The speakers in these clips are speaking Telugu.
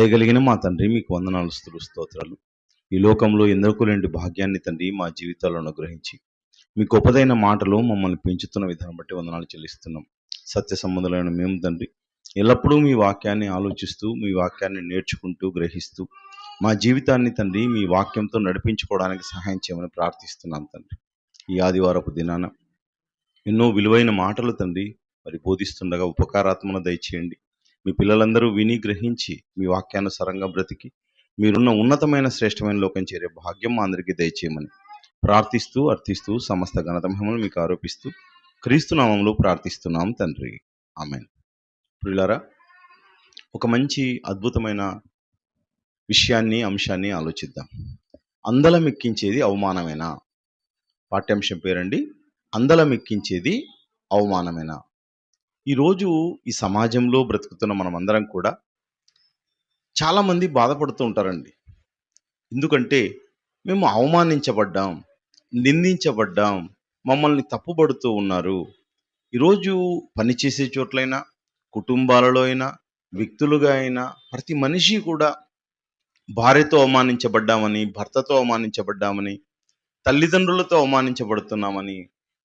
దయగలిగిన మా తండ్రి, మీకు వందనాలు, స్తుతులు, స్తోత్రాలు. ఈ లోకంలో ఎందరికో లేని భాగ్యాన్ని తండ్రి మా జీవితాల్లో అనుగ్రహించి, మీ గొప్పదైన మాటలు మమ్మల్ని పెంచుతున్న విధానం బట్టి వందనాలు చెల్లిస్తున్నాం. సత్య సంబంధులైన మేము తండ్రి ఎల్లప్పుడూ మీ వాక్యాన్ని ఆలోచిస్తూ, మీ వాక్యాన్ని నేర్చుకుంటూ, గ్రహిస్తూ, మా జీవితాన్ని తండ్రి మీ వాక్యంతో నడిపించుకోవడానికి సహాయం చేయమని ప్రార్థిస్తున్నాం తండ్రి. ఈ ఆదివారపు దినాన ఎన్నో విలువైన మాటలు తండ్రి మరి బోధిస్తుండగా ఉపకారాత్మను దయచేయండి. మీ పిల్లలందరూ విని గ్రహించి మీ వాక్యానుసారంగా బ్రతికి మీరున్న ఉన్నతమైన శ్రేష్టమైన లోకం చేరే భాగ్యం మా అందరికీ దయచేయమని ప్రార్థిస్తూ అర్థిస్తూ సమస్త ఘనత మహిమలు మీకు ఆరోపిస్తూ క్రీస్తు నామంలో ప్రార్థిస్తున్నాం తండ్రి. ఆమేన్. ప్రియులారా, ఒక మంచి అద్భుతమైన అంశాన్ని ఆలోచిద్దాం. అందలమెక్కించేది అవమానమేనా? పాఠ్యాంశం పేరండి, అందలమెక్కించేది అవమానమేనా. ఈరోజు ఈ సమాజంలో బ్రతుకుతున్న మనమందరం కూడా చాలామంది బాధపడుతూ ఉంటారండి. ఎందుకంటే మేము అవమానించబడ్డాం, నిందించబడ్డాం, మమ్మల్ని తప్పుపడుతూ ఉన్నారు. ఈరోజు పనిచేసే చోట్లైనా, కుటుంబాలలో అయినా, వ్యక్తులుగా అయినా ప్రతి మనిషి కూడా భార్యతో అవమానించబడ్డామని, భర్తతో అవమానించబడ్డామని, తల్లిదండ్రులతో అవమానించబడుతున్నామని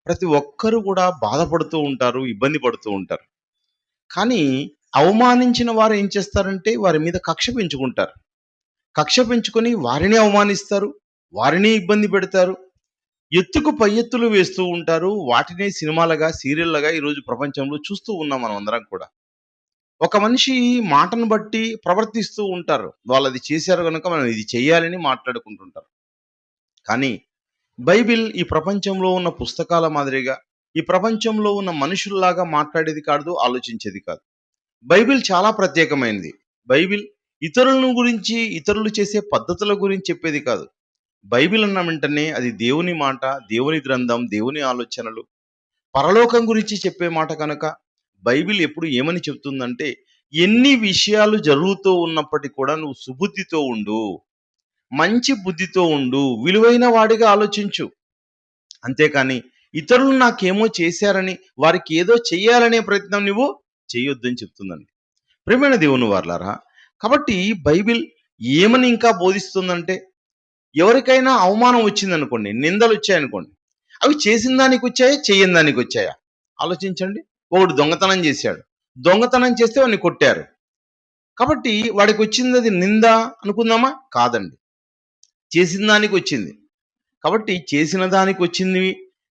ప్రతి ఒక్కరూ కూడా బాధపడుతూ ఉంటారు, ఇబ్బంది పడుతూ ఉంటారు. కానీ అవమానించిన వారు ఏం చేస్తారంటే వారి మీద కక్ష పెంచుకుంటారు. కక్ష పెంచుకొని వారిని అవమానిస్తారు, వారిని ఇబ్బంది పెడతారు, ఎత్తుకు పై ఎత్తులు వేస్తూ ఉంటారు. వాటినే సినిమాలుగా, సీరియళ్ళగా ఈరోజు ప్రపంచంలో చూస్తూ ఉన్నాం మనం అందరం కూడా. ఒక మనిషి మాటను బట్టి ప్రవర్తిస్తూ ఉంటారు. వాళ్ళు అది చేశారు కనుక మనం ఇది చేయాలని మాట్లాడుకుంటుంటారు. కానీ బైబిల్ ఈ ప్రపంచంలో ఉన్న పుస్తకాల మాదిరిగా, ఈ ప్రపంచంలో ఉన్న మనుషుల్లాగా మాట్లాడేది కాదు, ఆలోచించేది కాదు. బైబిల్ చాలా ప్రత్యేకమైనది. బైబిల్ ఇతరులను గురించి, ఇతరులు చేసే పద్ధతుల గురించి చెప్పేది కాదు. బైబిల్ అన్న వెంటనే అది దేవుని మాట, దేవుని గ్రంథం, దేవుని ఆలోచనలు, పరలోకం గురించి చెప్పే మాట కనుక బైబిల్ ఎప్పుడు ఏమని చెప్తుందంటే, ఎన్ని విషయాలు జరుగుతూ ఉన్నప్పటికీ కూడా నువ్వు సుబుద్ధితో ఉండు, మంచి బుద్ధితో ఉండు, విలువైన వాడిగా ఆలోచించు. అంతేకాని ఇతరులు నాకేమో చేశారని, వారికి ఏదో చెయ్యాలనే ప్రయత్నం నువ్వు చేయొద్దని చెప్తుందండి. ప్రియమైన దేవుని వారలారా, కాబట్టి బైబిల్ ఏమని ఇంకా బోధిస్తుందంటే, ఎవరికైనా అవమానం వచ్చిందనుకోండి, నిందలు వచ్చాయనుకోండి, అవి చేసిన దానికి వచ్చాయా, చేయని దానికి వచ్చాయా? ఆలోచించండి. ఒకడు దొంగతనం చేశాడు, దొంగతనం చేస్తే వాడిని కొట్టారు. కాబట్టి వాడికి వచ్చింది అది నింద అనుకుందామా? కాదండి, చేసిన దానికి వచ్చింది. కాబట్టి చేసిన దానికి వచ్చింది.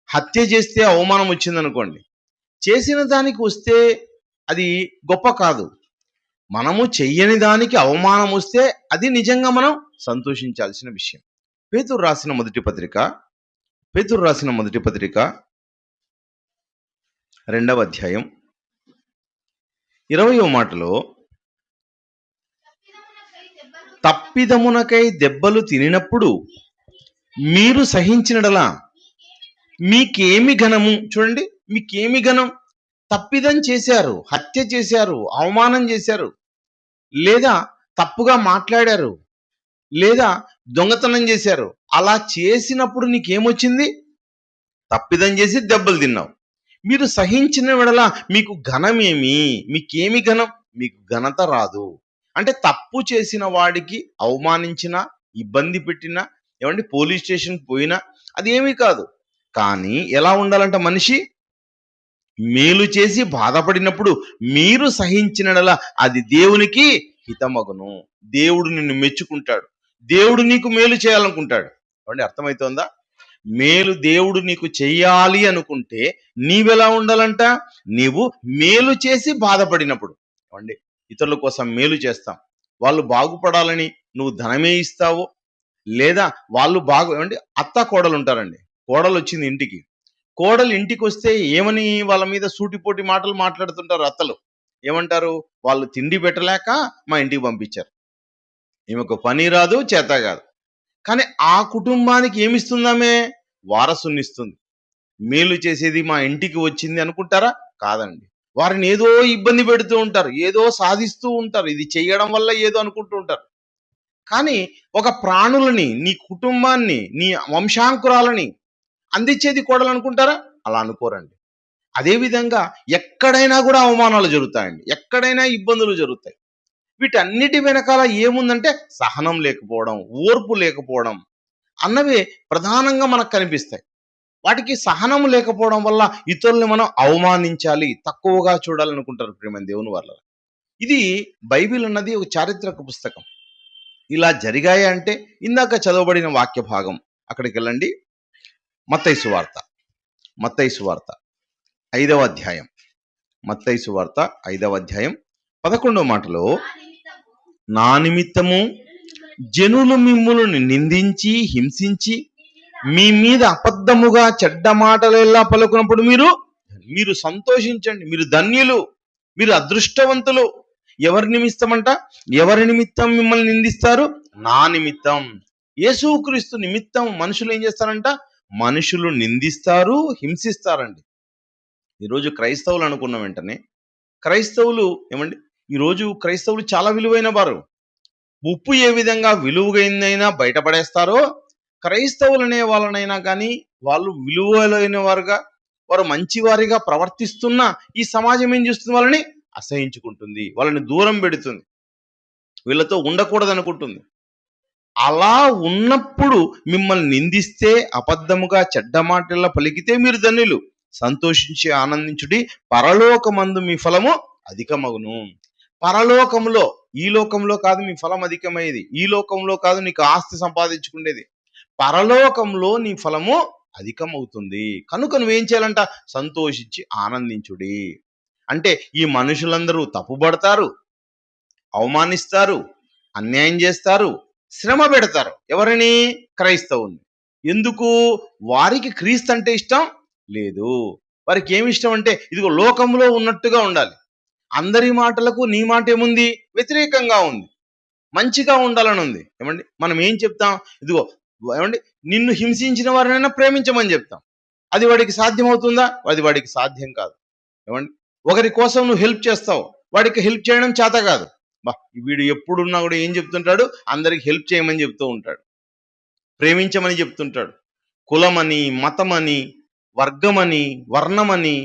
హత్య చేస్తే అవమానం వచ్చింది అనుకోండి, చేసిన దానికి వస్తే అది గొప్ప కాదు. మనము చెయ్యని దానికి అవమానం వస్తే అది నిజంగా మనం సంతోషించాల్సిన విషయం. పేతురు రాసిన మొదటి పత్రిక 2వ అధ్యాయం 20వ మాటలో, తప్పిదమునకై దెబ్బలు తినినప్పుడు మీరు సహించినడలా మీకేమి ఘనము. చూడండి, మీకేమి ఘనం? తప్పిదం చేశారు, హత్య చేశారు, అవమానం చేశారు, లేదా తప్పుగా మాట్లాడారు, లేదా దొంగతనం చేశారు. అలా చేసినప్పుడు నీకేమొచ్చింది? తప్పిదం చేసి దెబ్బలు తిన్నావు. మీరు సహించిన వెడల మీకు ఘనమేమి? మీకేమి ఘనం? మీకు ఘనత రాదు. అంటే తప్పు చేసిన వాడికి అవమానించినా, ఇబ్బంది పెట్టినా, ఏమంటే పోలీస్ స్టేషన్కి పోయినా అది ఏమీ కాదు. కానీ ఎలా ఉండాలంట మనిషి? మేలు చేసి బాధపడినప్పుడు మీరు సహించినడలా అది దేవునికి హితమగును. దేవుడు నిన్ను మెచ్చుకుంటాడు, దేవుడు నీకు మేలు చేయాలనుకుంటాడు. ఏమండి, అర్థమవుతోందా? మేలు దేవుడు నీకు చెయ్యాలి అనుకుంటే నీవెలా ఉండాలంట? నీవు మేలు చేసి బాధపడినప్పుడు. ఏమండి, ఇతరుల కోసం మేలు చేస్తాం, వాళ్ళు బాగుపడాలని నువ్వు ధనమే ఇస్తావు, లేదా వాళ్ళు ఏమండి, అత్త కోడలు ఉంటారండి. కోడలు వచ్చింది ఇంటికి, కోడలు ఇంటికి వస్తే ఏమని వాళ్ళ మీద సూటిపోటి మాటలు మాట్లాడుతుంటారు అత్తలు. ఏమంటారు? వాళ్ళు తిండి పెట్టలేక మా ఇంటికి పంపించారు, ఈమెకు పని రాదు, చేత కాదు. కానీ ఆ కుటుంబానికి ఏమిస్తుందామే? వారసునిస్తుంది. మేలు చేసేది మా ఇంటికి వచ్చింది అనుకుంటారా? కాదండి, వారిని ఏదో ఇబ్బంది పెడుతూ ఉంటారు, ఏదో సాధిస్తూ ఉంటారు, ఇది చేయడం వల్ల ఏదో అనుకుంటూ ఉంటారు. కానీ ఒక ప్రాణులని, నీ కుటుంబాన్ని, నీ వంశాంకురాలని అందించేది కోడలు అనుకుంటారా? అలా అనుకోరండి. అదేవిధంగా ఎక్కడైనా కూడా అవమానాలు జరుగుతాయండి, ఎక్కడైనా ఇబ్బందులు జరుగుతాయి. వీటన్నిటి వెనకాల ఏముందంటే సహనం లేకపోవడం, ఓర్పు లేకపోవడం అన్నవి ప్రధానంగా మనకు కనిపిస్తాయి. వాటికి సహనం లేకపోవడం వల్ల ఇతరుల్ని మనం అవమానించాలి, తక్కువగా చూడాలనుకుంటారు ప్రియమైన దేవుని వాళ్ళ. ఇది బైబిల్ అన్నది ఒక చారిత్రక పుస్తకం. ఇలా జరిగాయి అంటే ఇందాక చదవబడిన వాక్య భాగం అక్కడికి వెళ్ళండి. మత్తయి సువార్త, మత్తయి సువార్త 5వ అధ్యాయం, మత్తయి సువార్త 5వ అధ్యాయం 11వ మాటలో, నా నిమిత్తము జనులు మిమ్ములను నిందించి హింసించి మీ మీద అబద్ధముగా చెడ్డ మాటలెల్లా పలుకున్నప్పుడు మీరు సంతోషించండి, మీరు ధన్యులు, మీరు అదృష్టవంతులు. ఎవరి నిమిత్తమంట? ఎవరి నిమిత్తం మిమ్మల్ని నిందిస్తారు? నా నిమిత్తం. యేసుక్రీస్తు నిమిత్తం మనుషులు ఏం చేస్తారంట? మనుషులు నిందిస్తారు, హింసిస్తారండి. ఈరోజు క్రైస్తవులు అనుకున్న వెంటనే క్రైస్తవులు ఏమండి, ఈరోజు క్రైస్తవులు చాలా విలువైన వారు. ఉప్పు ఏ విధంగా విలువైనదైనా బయటపడేస్తారో, క్రైస్తవులు అనే వాళ్ళనైనా కానీ వాళ్ళు విలువైన వారుగా, వారు మంచివారిగా ప్రవర్తిస్తున్న ఈ సమాజం ఏం చేస్తుంది? వాళ్ళని అసహించుకుంటుంది, వాళ్ళని దూరం పెడుతుంది, వీళ్ళతో ఉండకూడదు అనుకుంటుంది. అలా ఉన్నప్పుడు మిమ్మల్ని నిందిస్తే, అబద్ధముగా చెడ్డ మాటల పలికితే మీరు ధన్యులు, సంతోషించి ఆనందించుడి, పరలోకమందు మీ ఫలము అధికమగును. పరలోకంలో, ఈ లోకంలో కాదు మీ ఫలం అధికమయ్యేది, ఈ లోకంలో కాదు నీకు ఆస్తి సంపాదించుకునేది, పరలోకంలో నీ ఫలము అధికమవుతుంది. కనుక నువ్వేం చేయాలంట? సంతోషించి ఆనందించుడి. అంటే ఈ మనుషులందరూ తప్పుపడతారు, అవమానిస్తారు, అన్యాయం చేస్తారు, శ్రమ పెడతారు. ఎవరిని? క్రైస్తవుని. ఎందుకు? వారికి క్రీస్తు అంటే ఇష్టం లేదు. వారికి ఏమి ఇష్టం అంటే, ఇదిగో లోకంలో ఉన్నట్టుగా ఉండాలి, అందరి మాటలకు నీ మాట ఏముంది? వ్యతిరేకంగా ఉంది, మంచిగా ఉండాలని ఉంది. ఏమండి, మనం ఏం చెప్తాం? ఇదిగో ఏమండి, నిన్ను హింసించిన వారినైనా ప్రేమించమని చెప్తాం. అది వాడికి సాధ్యమవుతుందా? అది వాడికి సాధ్యం కాదు. ఏమండి, ఒకరి కోసం నువ్వు హెల్ప్ చేస్తావు, వాడికి హెల్ప్ చేయడం చేత కాదు. వీడు ఎప్పుడున్నా కూడా ఏం చెప్తుంటాడు? అందరికి హెల్ప్ చేయమని చెప్తూ ఉంటాడు, ప్రేమించమని చెప్తుంటాడు. కులమని, మతమని, వర్గమని, వర్ణమని,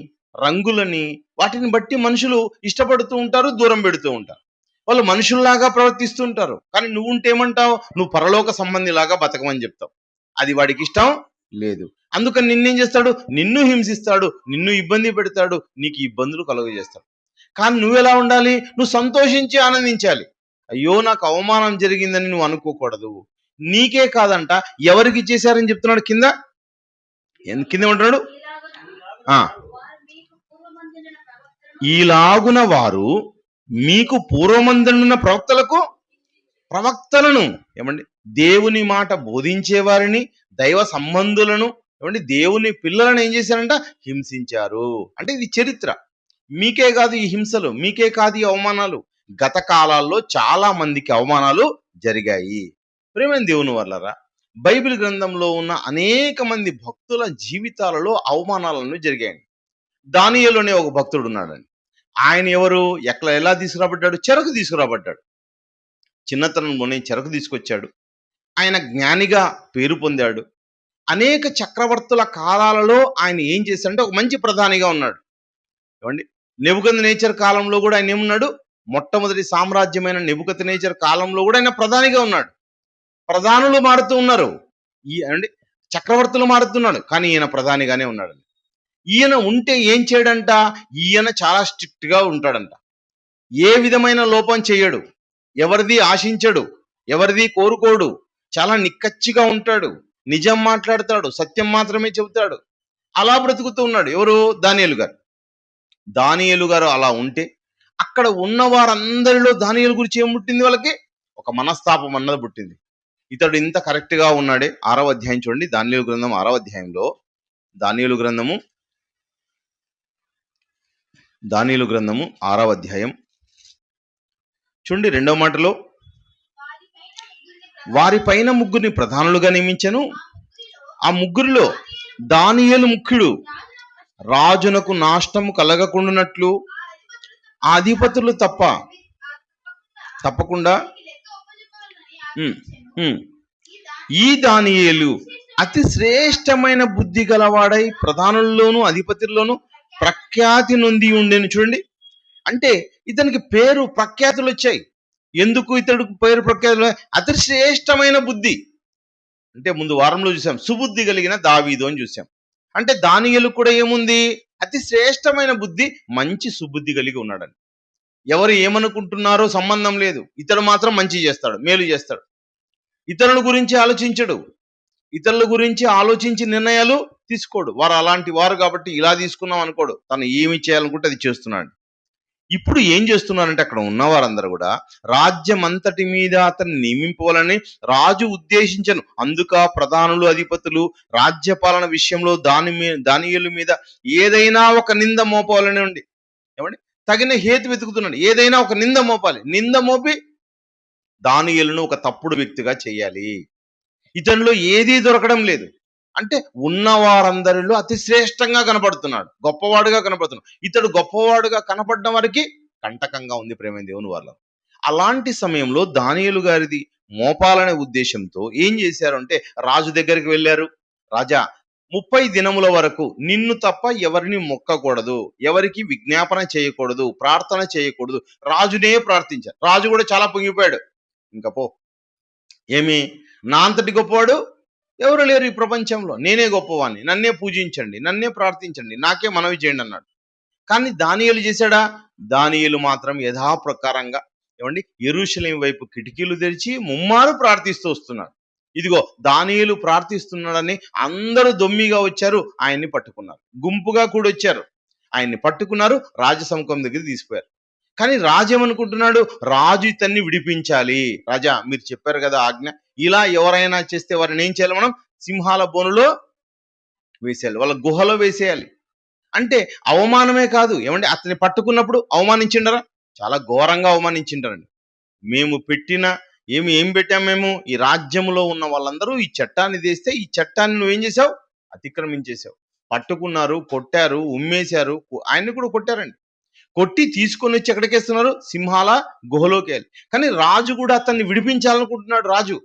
రంగులని, వాటిని బట్టి మనుషులు ఇష్టపడుతూ ఉంటారు, దూరం పెడుతూ ఉంటారు. వాళ్ళు మనుషుల్లాగా ప్రవర్తిస్తూ ఉంటారు. కానీ నువ్వు ఉంటేమంటావు? నువ్వు పరలోక సంబంధిలాగా బతకమని చెప్తావు. అది వాడికి ఇష్టం లేదు. అందుకని నిన్నేం చేస్తాడు? నిన్ను హింసిస్తాడు, నిన్ను ఇబ్బంది పెడతాడు, నీకు ఇబ్బందులు కలుగజేస్తాడు. కానీ నువ్వెలా ఉండాలి? నువ్వు సంతోషించి ఆనందించాలి. అయ్యో నాకు అవమానం జరిగిందని నువ్వు అనుకోకూడదు. నీకే కాదంట, ఎవరికి చేశారని చెప్తున్నాడు కింద ఏమంటున్నాడు? ఈలాగున వారు మీకు పూర్వమందున్న ప్రవక్తలను ఏమండి, దేవుని మాట బోధించే వారిని, దైవ సంబంధులను, ఏమండి, దేవుని పిల్లలను ఏం చేశారంట? హింసించారు. అంటే ఇది చరిత్ర. మీకే కాదు ఈ హింసలు, మీకే కాదు ఈ అవమానాలు, గత కాలాల్లో చాలా మందికి అవమానాలు జరిగాయి. ప్రేమైన దేవుని వాళ్ళరా, బైబిల్ గ్రంథంలో ఉన్న అనేక మంది భక్తుల జీవితాలలో అవమానాలను జరిగాయండి. దానియేలు అనే ఒక భక్తుడు ఉన్నాడండి. ఆయన ఎవరు? ఎలా తీసుకురాబడ్డాడు? చెరకు తీసుకురాబడ్డాడు. చిన్నతనంలోనే చెరకు తీసుకొచ్చాడు. ఆయన జ్ఞానిగా పేరు పొందాడు. అనేక చక్రవర్తుల కాలాలలో ఆయన ఏం చేశాడంటే ఒక మంచి ప్రధానిగా ఉన్నాడు. ఏమండి, నెబుకద్నెజర్ కాలంలో కూడా ఆయన ఏమున్నాడు? మొట్టమొదటి సామ్రాజ్యమైన నెబుకద్నెజర్ కాలంలో కూడా ఆయన ప్రధానిగా ఉన్నాడు. ప్రధానులు మారుతూ ఉన్నారు, అంటే చక్రవర్తులు మారుతున్నాడు, కానీ ఈయన ప్రధానిగానే ఉన్నాడు. ఈయన ఉంటే ఏం చేయడంట? ఈయన చాలా స్ట్రిక్ట్ గా ఉంటాడంట. ఏ విధమైన లోపం చేయడు, ఎవరిది ఆశించడు, ఎవరిది కోరుకోడు, చాలా నిక్కచ్చిగా ఉంటాడు, నిజం మాట్లాడతాడు, సత్యం మాత్రమే చెబుతాడు. అలా బ్రతుకుతూ ఉన్నాడు. ఎవరు? దానియేలు గారు. దానియేలు గారు అలా ఉంటే అక్కడ ఉన్న వారందరిలో దానియేలు గురించి ఏం పుట్టింది? వాళ్ళకి ఒక మనస్తాపం అన్నది పుట్టింది. ఇతడు ఇంత కరెక్ట్ గా ఉన్నాడే. 6వ అధ్యాయం చూడండి, దానియేలు గ్రంథం 6వ అధ్యాయంలో, దానియేలు గ్రంథము 6వ అధ్యాయం చూడండి, 2వ మాటలో, వారి పైన ముగ్గురిని ప్రధానులుగా నియమించెను, ఆ ముగ్గురిలో దానియేలు ముఖ్యుడు. రాజునకు నాశనము కలగకుండానట్లు ఆ అధిపతులు తప్పకుండా ఈ దానియేలు అతి శ్రేష్టమైన బుద్ధి గలవాడై ప్రధానుల్లోనూ అధిపతుల్లోనూ ప్రఖ్యాతి నొంది ఉండేను. చూడండి, అంటే ఇతనికి పేరు ప్రఖ్యాతులు వచ్చాయి. ఎందుకు ఇతడు పేరు ప్రఖ్యాతులు? అతి శ్రేష్టమైన బుద్ధి. అంటే ముందు వారంలో చూసాం, సుబుద్ధి కలిగిన దావీదు అని చూసాం. అంటే దానియేలు కూడా ఏముంది? అతి శ్రేష్టమైన బుద్ధి, మంచి సుబుద్ధి కలిగి ఉన్నాడని. ఎవరు ఏమనుకుంటున్నారో సంబంధం లేదు, ఇతడు మాత్రం మంచి చేస్తాడు, మేలు చేస్తాడు. ఇతరుల గురించి ఆలోచించడు, ఇతరుల గురించి ఆలోచించి నిర్ణయాలు తీసుకోడు. వారు అలాంటి వారు కాబట్టి ఇలా తీసుకున్నాం అనుకోడు, తను ఏమి చేయాలనుకుంటే అది చేస్తున్నాడు. ఇప్పుడు ఏం చేస్తున్నారంటే అక్కడ ఉన్న వారందరూ కూడా రాజ్యం అంతటి మీద అతన్ని నియమింపవాలని రాజు ఉద్దేశించను. అందుక ప్రధానులు, అధిపతులు రాజ్యపాలన విషయంలో దానియేలు మీద ఏదైనా ఒక నింద మోపాలని ఉండి, ఏమండి, తగిన హేతు వెతుకుతున్నాడు. ఏదైనా ఒక నింద మోపాలి, నింద మోపి దానియేలును ఒక తప్పుడు వ్యక్తిగా చేయాలి. ఇతనిలో ఏదీ దొరకడం లేదు. అంటే ఉన్న వారందరిలో అతి శ్రేష్టంగా కనపడుతున్నాడు, గొప్పవాడుగా కనపడుతున్నాడు. ఇతడు గొప్పవాడుగా కనపడడం వరకు కంటకంగా ఉంది ప్రేమ దేవుని వాళ్ళ. అలాంటి సమయంలో దానియేలు గారిది మోపాలనే ఉద్దేశంతో ఏం చేశారు అంటే రాజు దగ్గరికి వెళ్ళారు. రాజా, 30 దినముల వరకు నిన్ను తప్ప ఎవరిని మొక్కకూడదు, ఎవరికి విజ్ఞాపన చేయకూడదు, ప్రార్థన చేయకూడదు. రాజునే ప్రార్థించారు. రాజు కూడా చాలా పొంగిపోయాడు. ఇంకా పో, ఏమి, నా అంతటి గొప్పవాడు ఎవరు లేరు ఈ ప్రపంచంలో, నేనే గొప్పవాణ్ణి, నన్నే పూజించండి, నన్నే ప్రార్థించండి, నాకే మనవి చేయండి అన్నాడు. కానీ దానియేలు చేశాడా? దానియేలు మాత్రం యథాప్రకారంగా, ఏమండి, యెరూషలేము వైపు కిటికీలు తెరిచి ముమ్మారు ప్రార్థిస్తూ వస్తున్నాడు. ఇదిగో దానియేలు ప్రార్థిస్తున్నాడని అందరూ దొమ్మిగా వచ్చారు, ఆయన్ని పట్టుకున్నారు. గుంపుగా కూడా వచ్చారు, ఆయన్ని పట్టుకున్నారు, రాజసముఖం దగ్గర తీసుకుపోయారు. కానీ రాజు ఏమనుకుంటున్నాడు? రాజు ఇతన్ని విడిపించాలి. రాజా, మీరు చెప్పారు కదా ఆజ్ఞ, ఇలా ఎవరైనా చేస్తే వారిని ఏం చేయాలి? మనం సింహాల బోనులో వేసేయాలి, వాళ్ళ గుహలో వేసేయాలి. అంటే అవమానమే కాదు, ఏమంటే అతన్ని పట్టుకున్నప్పుడు అవమానించిండరా? చాలా ఘోరంగా అవమానించింటారండి. మేము పెట్టిన ఏం పెట్టాం? మేము ఈ రాజ్యంలో ఉన్న వాళ్ళందరూ ఈ చట్టాన్ని తెస్తే ఈ చట్టాన్ని నువ్వేం చేసావు? అతిక్రమించేసావు. పట్టుకున్నారు, కొట్టారు, ఉమ్మేశారు, ఆయన్ని కూడా కొట్టారండి. కొట్టి తీసుకొని వచ్చి ఎక్కడికేస్తున్నారు? సింహాల గుహలోకి వెళ్ళి. కానీ రాజు కూడా అతన్ని విడిపించాలనుకుంటున్నాడు. రాజు,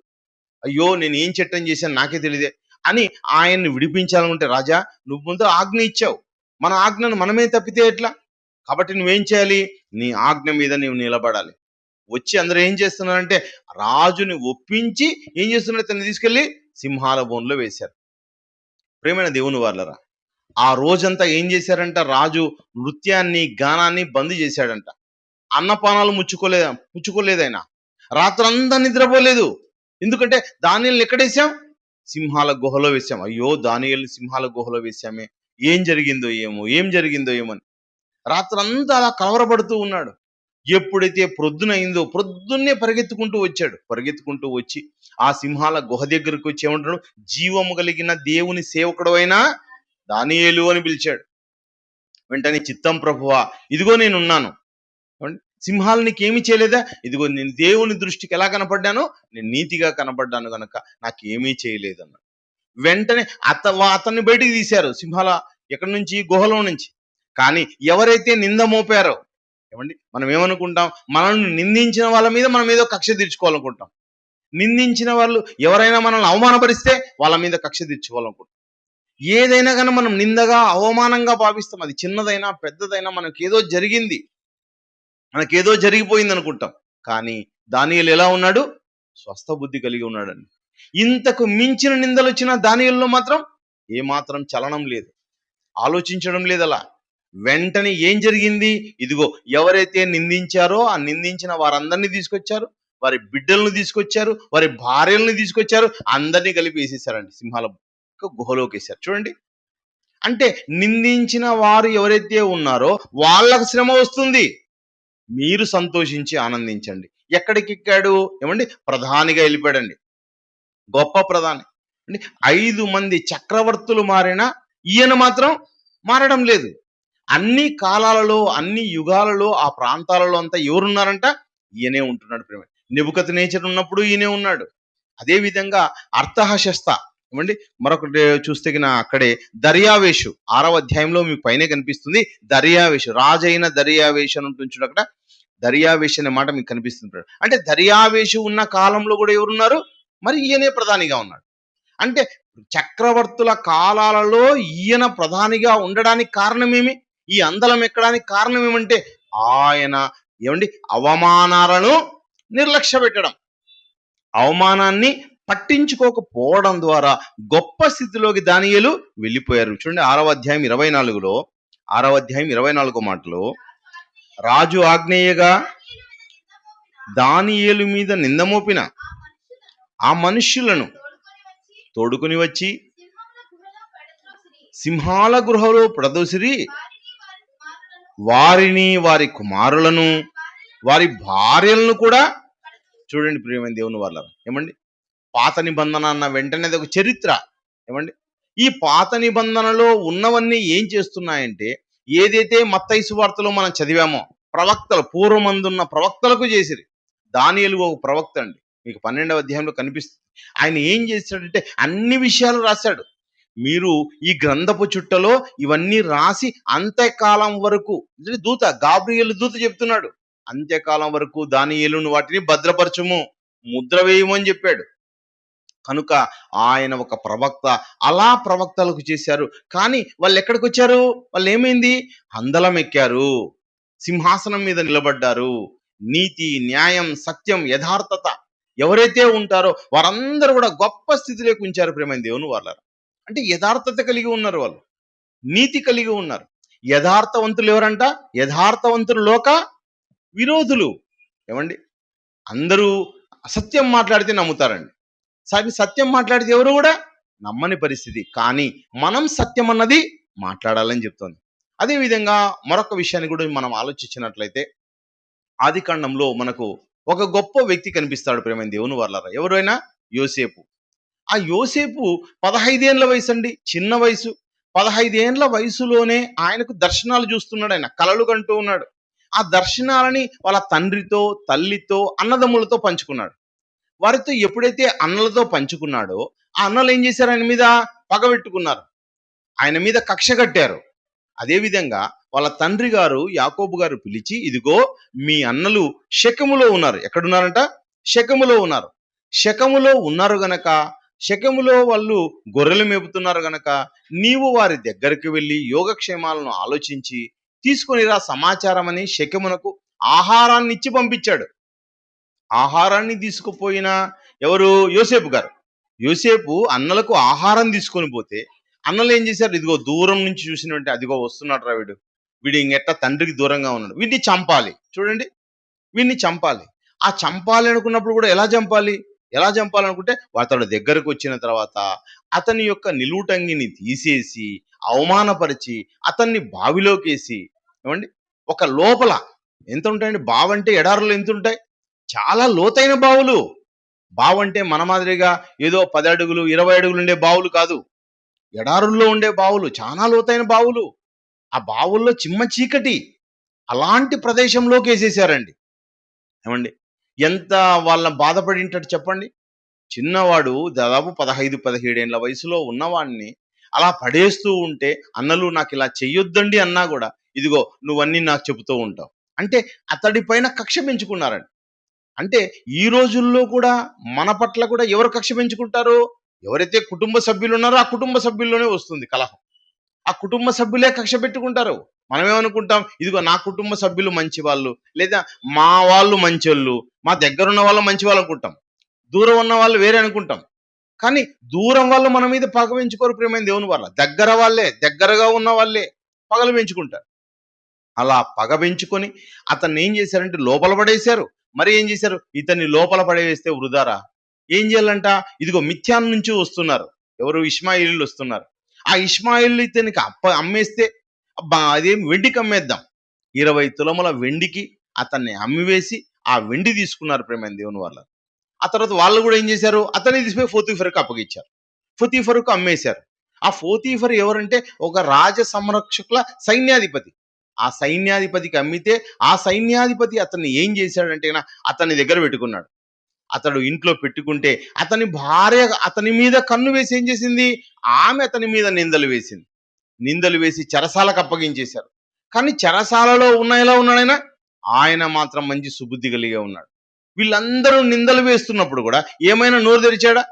అయ్యో నేను ఏం చట్టం చేశాను నాకే తెలియదే అని ఆయన్ని విడిపించాలనుకుంటే, రాజా నువ్వు ముందు ఆజ్ఞ ఇచ్చావు, మన ఆజ్ఞను మనమే తప్పితే ఎట్లా? కాబట్టి నువ్వేం చేయాలి? నీ ఆజ్ఞ మీద నీవు నిలబడాలి. వచ్చి అందరూ ఏం చేస్తున్నారంటే రాజుని ఒప్పించి ఏం చేస్తున్నారు? తను తీసుకెళ్లి సింహాల బోన్లో వేశారు. ప్రేమైన దేవుని వాళ్ళరా, ఆ రోజంతా ఏం చేశారంట? రాజు నృత్యాన్ని, గానాన్ని బంద్ చేశాడంట. అన్నపానాలు పుచ్చుకోలేదైనా. రాత్రంతా నిద్రపోలేదు. ఎందుకంటే దానియేలుని ఎక్కడేసాం? సింహాల గుహలో వేశాం. అయ్యో, దానియేలుని సింహాల గుహలో వేశామే, ఏం జరిగిందో ఏమో అని రాత్రంతా అలా కలవరపడుతూ ఉన్నాడు. ఎప్పుడైతే ప్రొద్దునైందో ప్రొద్దున్నే పరిగెత్తుకుంటూ వచ్చి ఆ సింహాల గుహ దగ్గరకు వచ్చి ఏమంటాడు? జీవము కలిగిన దేవుని సేవకుడు అయినా దానియేలు అని పిలిచాడు. వెంటనే, చిత్తం ప్రభువా, ఇదిగో నేనున్నాను. సింహాలు నీకేమి చేయలేదా? ఇదిగో నేను దేవుని దృష్టికి ఎలా కనపడ్డానో, నేను నీతిగా కనపడ్డాను గనక నాకేమీ చేయలేదన్న. వెంటనే అతన్ని బయటికి తీశారు సింహాల ఎక్కడి నుంచి? గుహలో నుంచి. కానీ ఎవరైతే నింద మోపారో, ఏమండి, మనం ఏమనుకుంటాం? మనల్ని నిందించిన వాళ్ళ మీద మనం ఏదో కక్ష తీర్చుకోవాలనుకుంటాం. నిందించిన వాళ్ళు ఎవరైనా మనల్ని అవమానపరిస్తే వాళ్ళ మీద కక్ష తీర్చుకోవాలనుకుంటాం. ఏదైనా కానీ మనం నిందగా, అవమానంగా భావిస్తాం. అది చిన్నదైనా పెద్దదైనా మనకేదో జరిగింది, మనకేదో జరిగిపోయింది అనుకుంటాం. కానీ దానియేలు ఎలా ఉన్నాడు? స్వస్థ బుద్ధి కలిగి ఉన్నాడండి. ఇంతకు మించిన నిందలు వచ్చిన దానియేలులో మాత్రం ఏమాత్రం చలనం లేదు, ఆలోచించడం లేదు. అలా వెంటనే ఏం జరిగింది? ఇదిగో ఎవరైతే నిందించారో ఆ నిందించిన వారందరినీ తీసుకొచ్చారు, వారి బిడ్డలను తీసుకొచ్చారు, వారి భార్యలను తీసుకొచ్చారు, అందరినీ కలిపి వేసేసారండి, సింహాల గుహలోకి వేశారు. చూడండి, అంటే నిందించిన వారు ఎవరైతే ఉన్నారో వాళ్ళకు శ్రమ వస్తుంది, మీరు సంతోషించి ఆనందించండి. ఎక్కడికెక్కాడు? ఏమండి, ప్రధానిగా వెళ్ళిపోయాడండి, గొప్ప ప్రధాని అండి. 5 మంది చక్రవర్తులు మారినా ఈయన మాత్రం మారడం లేదు. అన్ని కాలాలలో, అన్ని యుగాలలో ఆ ప్రాంతాలలో అంతా ఎవరున్నారంట? ఈయనే ఉంటున్నాడు. ప్రేమ, నెబుకద్నెజరు ఉన్నప్పుడు ఈయనే ఉన్నాడు. అదే విధంగా అర్థహషస్త, ఏమండి, మరొకటి చూస్తే అక్కడే దర్యావేషు 6వ అధ్యాయంలో మీకు పైన కనిపిస్తుంది. దర్యావేషు, రాజైన దర్యావేషు అని ఉంటుంది అక్కడ. దర్యావేషు అనే మాట మీకు కనిపిస్తుంది. అంటే దర్యావేషు ఉన్న కాలంలో కూడా ఎవరున్నారు? మరి ఈయనే ప్రధానిగా ఉన్నాడు. అంటే చక్రవర్తుల కాలాలలో ఈయన ప్రధానిగా ఉండడానికి కారణమేమి? ఈ అందలం ఎక్కడానికి కారణం ఏమంటే ఆయన, ఏమండి, అవమానాలను నిర్లక్ష్య పెట్టడం, అవమానాన్ని పట్టించుకోకపోవడం ద్వారా గొప్ప స్థితిలోకి దానియేలు వెళ్ళిపోయారు. చూడండి 6వ అధ్యాయం 24 మాటలో, రాజు ఆజ్ఞేయగా దానియేలు మీద నిందమోపిన ఆ మనుష్యులను తోడుకుని వచ్చి సింహాల గృహలో ప్రదోసిరి, వారిని, వారి కుమారులను, వారి భార్యలను కూడా. చూడండి ప్రియమైన దేవుని వాళ్ళ ఏమండి, పాత నిబంధన అన్న వెంటనే అది ఒక చరిత్ర. ఏమండి, ఈ పాత నిబంధనలో ఉన్నవన్నీ ఏం చేస్తున్నాయంటే, ఏదైతే మత్తయి సువార్తలో మనం చదివామో ప్రవక్తలు, పూర్వమందున్న ప్రవక్తలకు చేసిరి. దానియేలు ఒక ప్రవక్త అండి, మీకు 12వ అధ్యాయంలో కనిపిస్తుంది. ఆయన ఏం చేశాడంటే అన్ని విషయాలు రాశాడు. మీరు ఈ గ్రంథపు చుట్టలో ఇవన్నీ రాసి అంత్యకాలం వరకు, దూత గాబ్రియేలు దూత చెప్తున్నాడు, అంత్యకాలం వరకు దానియేలును వాటిని భద్రపరచుము, ముద్ర వేయము అని చెప్పాడు. కనుక ఆయన ఒక ప్రవక్త. అలా ప్రవక్తలకు చేశారు. కానీ వాళ్ళు ఎక్కడికి వచ్చారు? వాళ్ళు ఏమైంది? అందలం ఎక్కారు, సింహాసనం మీద నిలబడ్డారు. నీతి, న్యాయం, సత్యం, యథార్థత ఎవరైతే ఉంటారో వారందరూ కూడా గొప్ప స్థితిలోకి ఉంచారు ప్రేమైన దేవుని వాళ్ళ. అంటే యథార్థత కలిగి ఉన్నారు, వాళ్ళు నీతి కలిగి ఉన్నారు. యథార్థవంతులు ఎవరంట? యథార్థవంతులు లోక విరోధులు. ఏమండి, అందరూ అసత్యం మాట్లాడితే నమ్ముతారండి, సత్యం మాట్లాడితే ఎవరు కూడా నమ్మని పరిస్థితి. కానీ మనం సత్యం అన్నది మాట్లాడాలని చెప్తుంది. అదేవిధంగా మరొక విషయాన్ని కూడా మనం ఆలోచించినట్లయితే, ఆదికాండంలో మనకు ఒక గొప్ప వ్యక్తి కనిపిస్తాడు ప్రేమైన దేవుని వాళ్ళారా. ఎవరైనా? యోసేపు. ఆ యోసేపు 15 ఏళ్ల వయసు అండి, చిన్న వయసు. 15 ఏళ్ల వయసులోనే ఆయనకు దర్శనాలు చూస్తున్నాడు, ఆయన కలలు కంటూ ఉన్నాడు. ఆ దర్శనాలని వాళ్ళ తండ్రితో, తల్లితో, అన్నదమ్ములతో పంచుకున్నాడు. వారితో ఎప్పుడైతే అన్నలతో పంచుకున్నాడో, ఆ అన్నలు ఏం చేశారు? ఆయన మీద పగబెట్టుకున్నారు, ఆయన మీద కక్ష కట్టారు. అదేవిధంగా వాళ్ళ తండ్రి గారు యాకోబు గారు పిలిచి, ఇదిగో మీ అన్నలు షెకెములో ఉన్నారు. ఎక్కడున్నారంట? షెకెములో ఉన్నారు. షెకెములో ఉన్నారు గనక, షెకెములో వాళ్ళు గొర్రెలు మేపుతున్నారు గనక, నీవు వారి దగ్గరికి వెళ్ళి యోగక్షేమాలను ఆలోచించి తీసుకొని రా సమాచారం అని షెకెమునకు ఆహారాన్ని ఇచ్చి పంపించాడు. ఆహారాన్ని తీసుకుపోయిన ఎవరు? యోసేపు గారు. యోసేపు అన్నలకు ఆహారం తీసుకొని పోతే అన్నలు ఏం చేశారు? ఇదిగో దూరం నుంచి చూసినట్టే, అదిగో వస్తున్నాడు రా వీడు, వీడు ఇంకెట్లా తండ్రికి దూరంగా ఉన్నాడు, వీడిని చంపాలి. చూడండి, వీడిని చంపాలి. ఆ చంపాలి అనుకున్నప్పుడు కూడా ఎలా చంపాలి? ఎలా చంపాలనుకుంటే, అతడు దగ్గరకు వచ్చిన తర్వాత అతని యొక్క నిలువుటంగిని తీసేసి అవమానపరిచి అతన్ని బావిలోకేసి, ఏమండి, ఒక లోపల ఎంత ఉంటాయండి? బావంటే ఎడారులు ఎంత ఉంటాయి? చాలా లోతైన బావులు. బావంటే మన మాదిరిగా ఏదో 10 అడుగులు 20 అడుగులు ఉండే బావులు కాదు. ఎడారుల్లో ఉండే బావులు, చాలా లోతైన బావులు. ఆ బావుల్లో చిమ్మ చీకటి. అలాంటి ప్రదేశంలోకి వేసేసారండి. ఏమండి, ఎంత వాళ్ళ బాధపడి ఉంటాడు చెప్పండి. చిన్నవాడు దాదాపు 15-17 ఏళ్ల వయసులో ఉన్నవాడిని అలా పడేస్తూ ఉంటే, అన్నలు నాకు ఇలా చెయ్యొద్దండి అన్నా కూడా, ఇదిగో నువ్వన్నీ నాకు చెబుతూ ఉంటావు అంటే అతడి పైన కక్ష పెంచుకున్నారండి. అంటే ఈ రోజుల్లో కూడా మన పట్ల కూడా ఎవరు కక్ష పెంచుకుంటారు? ఎవరైతే కుటుంబ సభ్యులు ఉన్నారో ఆ కుటుంబ సభ్యుల్లోనే వస్తుంది కలహం. ఆ కుటుంబ సభ్యులే కక్ష పెట్టుకుంటారు. మనమేమనుకుంటాం? ఇదిగో నా కుటుంబ సభ్యులు మంచి వాళ్ళు, లేదా మా వాళ్ళు మంచోళ్ళు, మా దగ్గర ఉన్న వాళ్ళు మంచి వాళ్ళు అనుకుంటాం, దూరం ఉన్న వాళ్ళు వేరే అనుకుంటాం. కానీ దూరం వాళ్ళు మన మీద పగ పెంచుకోరు ప్రియమైన దేవుని వాళ్ళ. దగ్గర వాళ్ళే, దగ్గరగా ఉన్న వాళ్ళే పగలు పెంచుకుంటారు. అలా పగ పెంచుకొని అతన్ని ఏం చేశారంటే లోపల పడేశారు. మరి ఏం చేశారు? ఇతన్ని లోపల పడేస్తే వృధారా, ఏం చేయాలంట? ఇదిగో మిథ్యాన్ నుంచి వస్తున్నారు. ఎవరు? ఇష్మాయిలీలు వస్తున్నారు. ఆ ఇష్మాయిలీలు ఇతనికి అమ్మేస్తే, అబ్బా అదేం వెండికి అమ్మేద్దాం, 20 తులముల వెండికి అతన్ని అమ్మివేసి ఆ వెండి తీసుకున్నారు ప్రేమైన దేవుని వాళ్ళ. ఆ తర్వాత వాళ్ళు కూడా ఏం చేశారు? అతన్ని తీసుకుపోయి పోతీఫరుకు అప్పగించారు. పోతీఫరుకు అమ్మేశారు. ఆ పోతీఫరు ఎవరంటే ఒక రాజ సంరక్షకుల సైన్యాధిపతి. ఆ సైన్యాధిపతికి అమ్మితే ఆ సైన్యాధిపతి అతన్ని ఏం చేశాడంటే అతని దగ్గర పెట్టుకున్నాడు. అతడు ఇంట్లో పెట్టుకుంటే అతని భార్య అతని మీద కన్ను వేసి ఏం చేసింది? ఆమె అతని మీద నిందలు వేసింది. నిందలు వేసి చెరసాలకు అప్పగించేశారు. కానీ చెరసాలలో ఎలా ఉన్నాడైనా? ఆయన మాత్రం మంచి సుబుద్ధి కలిగే ఉన్నాడు. వీళ్ళందరూ నిందలు వేస్తున్నప్పుడు కూడా ఏమైనా నోరు తెరిచాడా?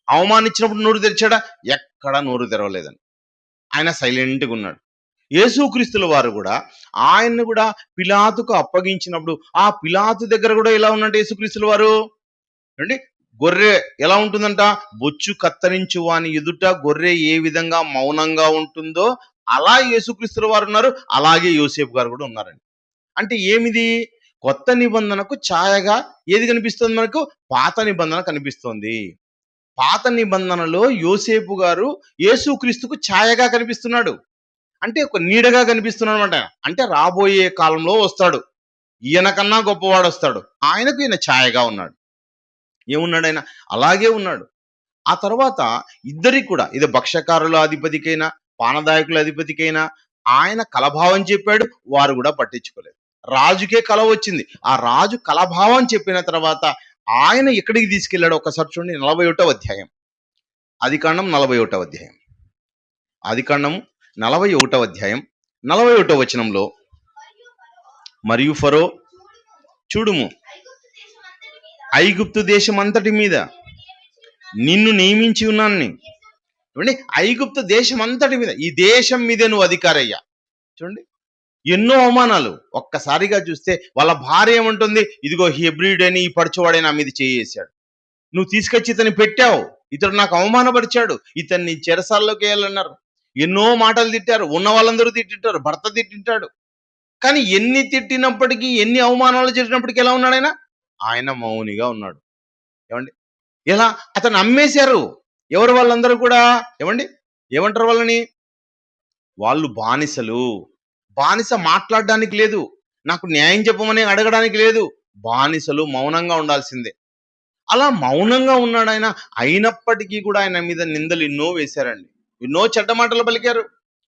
అవమానించినప్పుడు నోరు తెరిచాడా? ఎక్కడా నోరు తెరవలేదని ఆయన సైలెంట్గా ఉన్నాడు. యేసుక్రీస్తుల వారు కూడా ఆయన్ని కూడా పిలాతుకు అప్పగించినప్పుడు ఆ పిలాతు దగ్గర కూడా ఎలా ఉన్నట్టు యేసుక్రీస్తుల వారు అండి, గొర్రె ఎలా ఉంటుందంట, బొచ్చు కత్తరించు వాని ఎదుట గొర్రె ఏ విధంగా మౌనంగా ఉంటుందో అలా యేసుక్రీస్తుల వారు ఉన్నారు, అలాగే యోసేపు గారు కూడా ఉన్నారండి. అంటే ఏమిది, కొత్త నిబంధనకు ఛాయగా ఏది కనిపిస్తుంది మనకు, పాత నిబంధన కనిపిస్తోంది. పాత నిబంధనలో యోసేపు గారు యేసుక్రీస్తుకు ఛాయగా కనిపిస్తున్నాడు, అంటే ఒక నీడగా కనిపిస్తున్నాడు అనమాట. అంటే రాబోయే కాలంలో వస్తాడు, ఈయన కన్నా గొప్పవాడు వస్తాడు, ఆయనకు ఈయన ఛాయగా ఉన్నాడు. ఏమున్నాడు ఆయన, అలాగే ఉన్నాడు. ఆ తర్వాత ఇద్దరికి కూడా, ఇది భక్ష్యకారుల అధిపతికైనా పానదాయకుల అధిపతికైనా ఆయన కలభావం చెప్పాడు, వారు కూడా పట్టించుకోలేదు. రాజుకే కల వచ్చింది, ఆ రాజు కలభావం చెప్పిన తర్వాత ఆయన ఎక్కడికి తీసుకెళ్ళాడు ఒకసారి చూడండి. 41వ అధ్యాయం, ఆదికాండం 41వ అధ్యాయం, ఆదికాండం 41వ అధ్యాయం 41వ వచనంలో, మరియు ఫరో చూడుము, ఐగుప్తు దేశం అంతటి మీద నిన్ను నియమించి ఉన్నాను. చూడండి, ఐగుప్తు దేశం అంతటి మీద, ఈ దేశం మీదే నువ్వు అధికారయ్యా. చూడండి, ఎన్నో అవమానాలు. ఒక్కసారిగా చూస్తే వాళ్ళ భార్య ఏమంటుంది, ఇదిగో హెబ్రీయుడని ఈ పడుచువాడని నా మీద చేయేశాడు, నువ్వు తీసుకొచ్చి ఇతన్ని పెట్టావు, ఇతడు నాకు అవమానపరిచాడు, ఇతన్ని చెరసాల్లోకి వేయాలన్నారు. ఎన్నో మాటలు తిట్టారు, ఉన్న వాళ్ళందరూ తిట్టింటారు, భర్త తిట్టింటాడు. కానీ ఎన్ని తిట్టినప్పటికీ, ఎన్ని అవమానాలు జరిగినప్పటికీ ఎలా ఉన్నాడు ఆయన, ఆయన మౌనిగా ఉన్నాడు. ఏమండి, ఎలా అతను అమ్మేశారు. ఎవరు వాళ్ళందరూ కూడా, ఏమండి ఏమంటారు వాళ్ళని, వాళ్ళు బానిసలు. బానిస మాట్లాడడానికి లేదు, నాకు న్యాయం చెప్పమని అడగడానికి లేదు, బానిసలు మౌనంగా ఉండాల్సిందే. అలా మౌనంగా ఉన్నాడు ఆయన. అయినప్పటికీ కూడా ఆయన మీద నిందలు ఎన్నో వేశారండి, ఎన్నో చెడ్డ మాటలు పలికారు,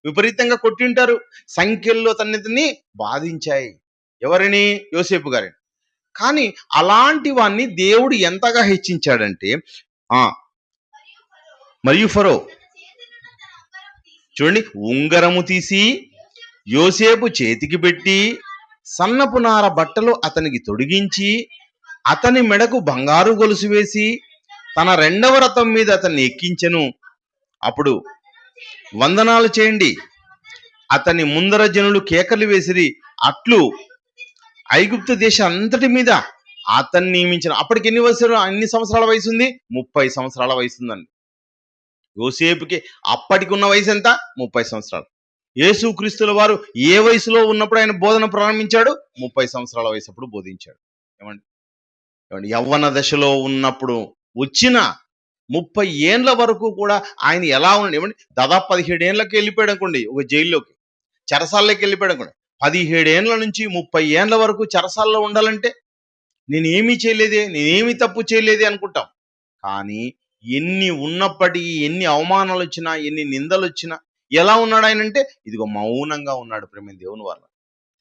విపరీతంగా కొట్టింటారు, సంఖ్యల్లో తన్నిటిని బాధించాయి. ఎవరిని, యోసేపు గారిని. కానీ అలాంటి వాణ్ణి దేవుడు ఎంతగా హెచ్చించాడంటే, మరియు ఫరో చూడండి, ఉంగరము తీసి యోసేపు చేతికి పెట్టి సన్నపు నార బట్టలు అతనికి తొడిగించి అతని మెడకు బంగారు గొలుసు వేసి తన రెండవ రథం మీద అతన్ని ఎక్కించెను. అప్పుడు వందనాలు చేయండి, అతని ముందర జనులు కేకలు వేసిరి. అట్లు ఐగుప్తు దేశం అంతటి మీద అతన్ని నియమించిన. అప్పటికి ఎన్ని సంవత్సరాల వయసు ఉంది, 30 సంవత్సరాల వయసు ఉందండి యోసేపుకి. అప్పటికి ఉన్న వయసు ఎంత, 30 సంవత్సరాలు. యేసుక్రీస్తుల వారు ఏ వయసులో ఉన్నప్పుడు ఆయన బోధన ప్రారంభించాడు, 30 సంవత్సరాల వయసు అప్పుడు బోధించాడు. ఏమండి, యవ్వన దశలో ఉన్నప్పుడు వచ్చిన 30 ఏండ్ల వరకు కూడా ఆయన ఎలా ఉండి, ఏమండి దాదాపు 17 ఏళ్ళకి వెళ్ళిపోయాడు అనుకోండి ఒక జైల్లోకి, చెరసాల్లోకి వెళ్ళిపోయాడు అనుకోండి. 17 ఏండ్ల నుంచి 30 ఏండ్ల వరకు చెరసాల్లో ఉండాలంటే నేనేమీ చేయలేదే, నేనేమి తప్పు చేయలేదే అనుకుంటాం. కానీ ఎన్ని ఉన్నప్పటికీ, ఎన్ని అవమానాలు వచ్చినా, ఎన్ని నిందలు వచ్చినా ఎలా ఉన్నాడు ఆయన అంటే, ఇదిగో మౌనంగా ఉన్నాడు. ప్రేమ దేవుని వాళ్ళ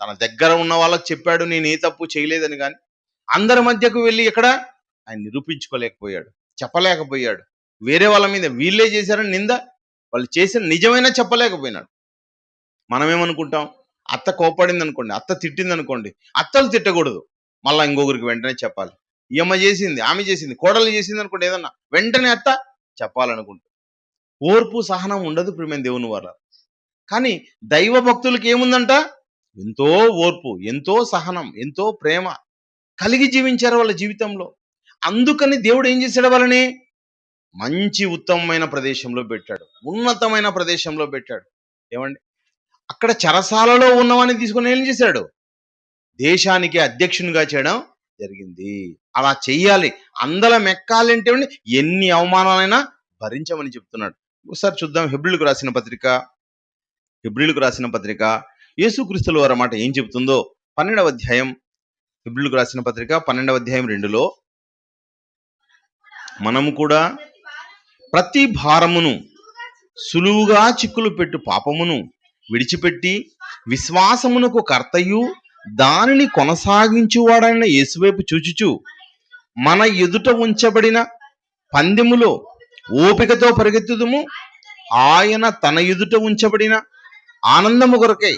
తన దగ్గర ఉన్న వాళ్ళకి చెప్పాడు నేను ఏ తప్పు చేయలేదని, కానీ అందరి మధ్యకు వెళ్ళి ఎక్కడ ఆయన నిరూపించుకోలేకపోయాడు, చెప్పలేకపోయాడు. వేరే వాళ్ళ మీద వీళ్ళే చేశారని నింద, వాళ్ళు చేసిన నిజమైనా చెప్పలేకపోయినాడు. మనం ఏమనుకుంటాం, అత్త కోపడింది అనుకోండి, అత్త తిట్టింది అనుకోండి, అత్తలు తిట్టకూడదు, మళ్ళీ ఇంకొకరికి వెంటనే చెప్పాలి. ఈ అమ్మ చేసింది, ఆమె చేసింది, కోడలు చేసింది అనుకోండి, ఏదన్నా వెంటనే అత్త చెప్పాలనుకుంటా. ఓర్పు సహనం ఉండదు ప్రేమ దేవుని వాళ్ళ. కానీ దైవ భక్తులకి ఏముందంట, ఎంతో ఓర్పు, ఎంతో సహనం, ఎంతో ప్రేమ కలిగి జీవించారు వాళ్ళ జీవితంలో. అందుకని దేవుడు ఏం చేశాడు, వాళ్ళని మంచి ఉత్తమమైన ప్రదేశంలో పెట్టాడు, ఉన్నతమైన ప్రదేశంలో పెట్టాడు. ఏమండి, అక్కడ చెరసాలలో ఉన్నవాడిని తీసుకుని ఏం చేశాడు, దేశానికి అధ్యక్షునిగా చేయడం జరిగింది. అలా చెయ్యాలి, అందలం ఎక్కాలంటే ఎన్ని అవమానాలైనా భరించమని చెప్తున్నాడు. ఒకసారి చూద్దాం, హెబ్రీయులకు రాసిన పత్రిక యేసుక్రీస్తుల వారి మాట ఏం చెప్తుందో. 12వ అధ్యాయం, హెబ్రీయులకు రాసిన పత్రిక 12వ అధ్యాయం 2లో, మనము కూడా ప్రతి భారమును సులువుగా చిక్కులు పెట్టు పాపమును విడిచిపెట్టి విశ్వాసమునకు కర్తయు దానిని కొనసాగించువాడైన యేసువైపు చూచుచు మన ఎదుట ఉంచబడిన పందెములో ఓపికతో పరిగెత్తుదుము. ఆయన తన ఎదుట ఉంచబడిన ఆనందము కొరకై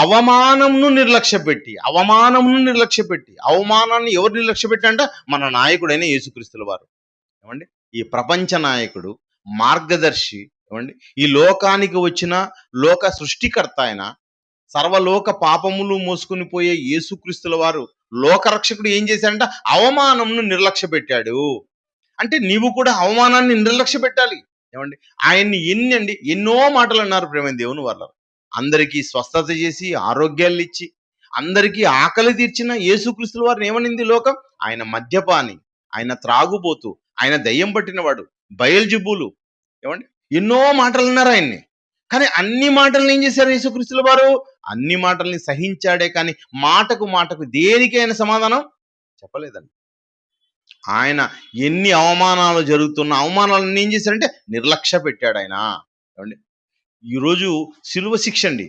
అవమానమును నిర్లక్ష్యపెట్టి, అవమానాన్ని ఎవరు నిర్లక్ష్యపెట్టంట, మన నాయకుడైన యేసుక్రీస్తుల వారు. ఏమండి, ఈ ప్రపంచ నాయకుడు, మార్గదర్శి, ఏమండి? ఈ లోకానికి వచ్చిన లోక సృష్టికర్త ఆయన, సర్వలోక పాపములు మోసుకొని పోయే యేసుక్రీస్తుల వారు లోకరక్షకుడు ఏం చేశాడంట? అవమానంను నిర్లక్ష్య పెట్టాడు. అంటే నీవు కూడా అవమానాన్ని నిర్లక్ష్య పెట్టాలి. ఏమండి? ఆయన్ని ఎన్నో మాటలు అన్నారు ప్రేమ దేవుని వల్ల. అందరికీ స్వస్థత చేసి ఆరోగ్యాలు ఇచ్చి అందరికీ ఆకలి తీర్చిన యేసుక్రీస్తుల వారిని ఏమనింది లోకం? ఆయన మద్యపాని, ఆయన త్రాగుబోతు, ఆయన దయ్యం పట్టినవాడు, బయల్జెబూలు. ఏమండి? ఎన్నో మాటలు అన్నారు ఆయన్ని. కానీ అన్ని మాటలను ఏం చేశారు యేసుక్రీస్తుల వారు? అన్ని మాటల్ని సహించాడే కానీ మాటకు మాటకు దేనికైనా సమాధానం చెప్పలేదండి. ఆయన ఎన్ని అవమానాలు జరుగుతున్న అవమానాలను ఏం చేశారంటే నిర్లక్ష్య పెట్టాడు ఆయన. ఏమండి? ఈరోజు శిలువ శిక్ష అండి.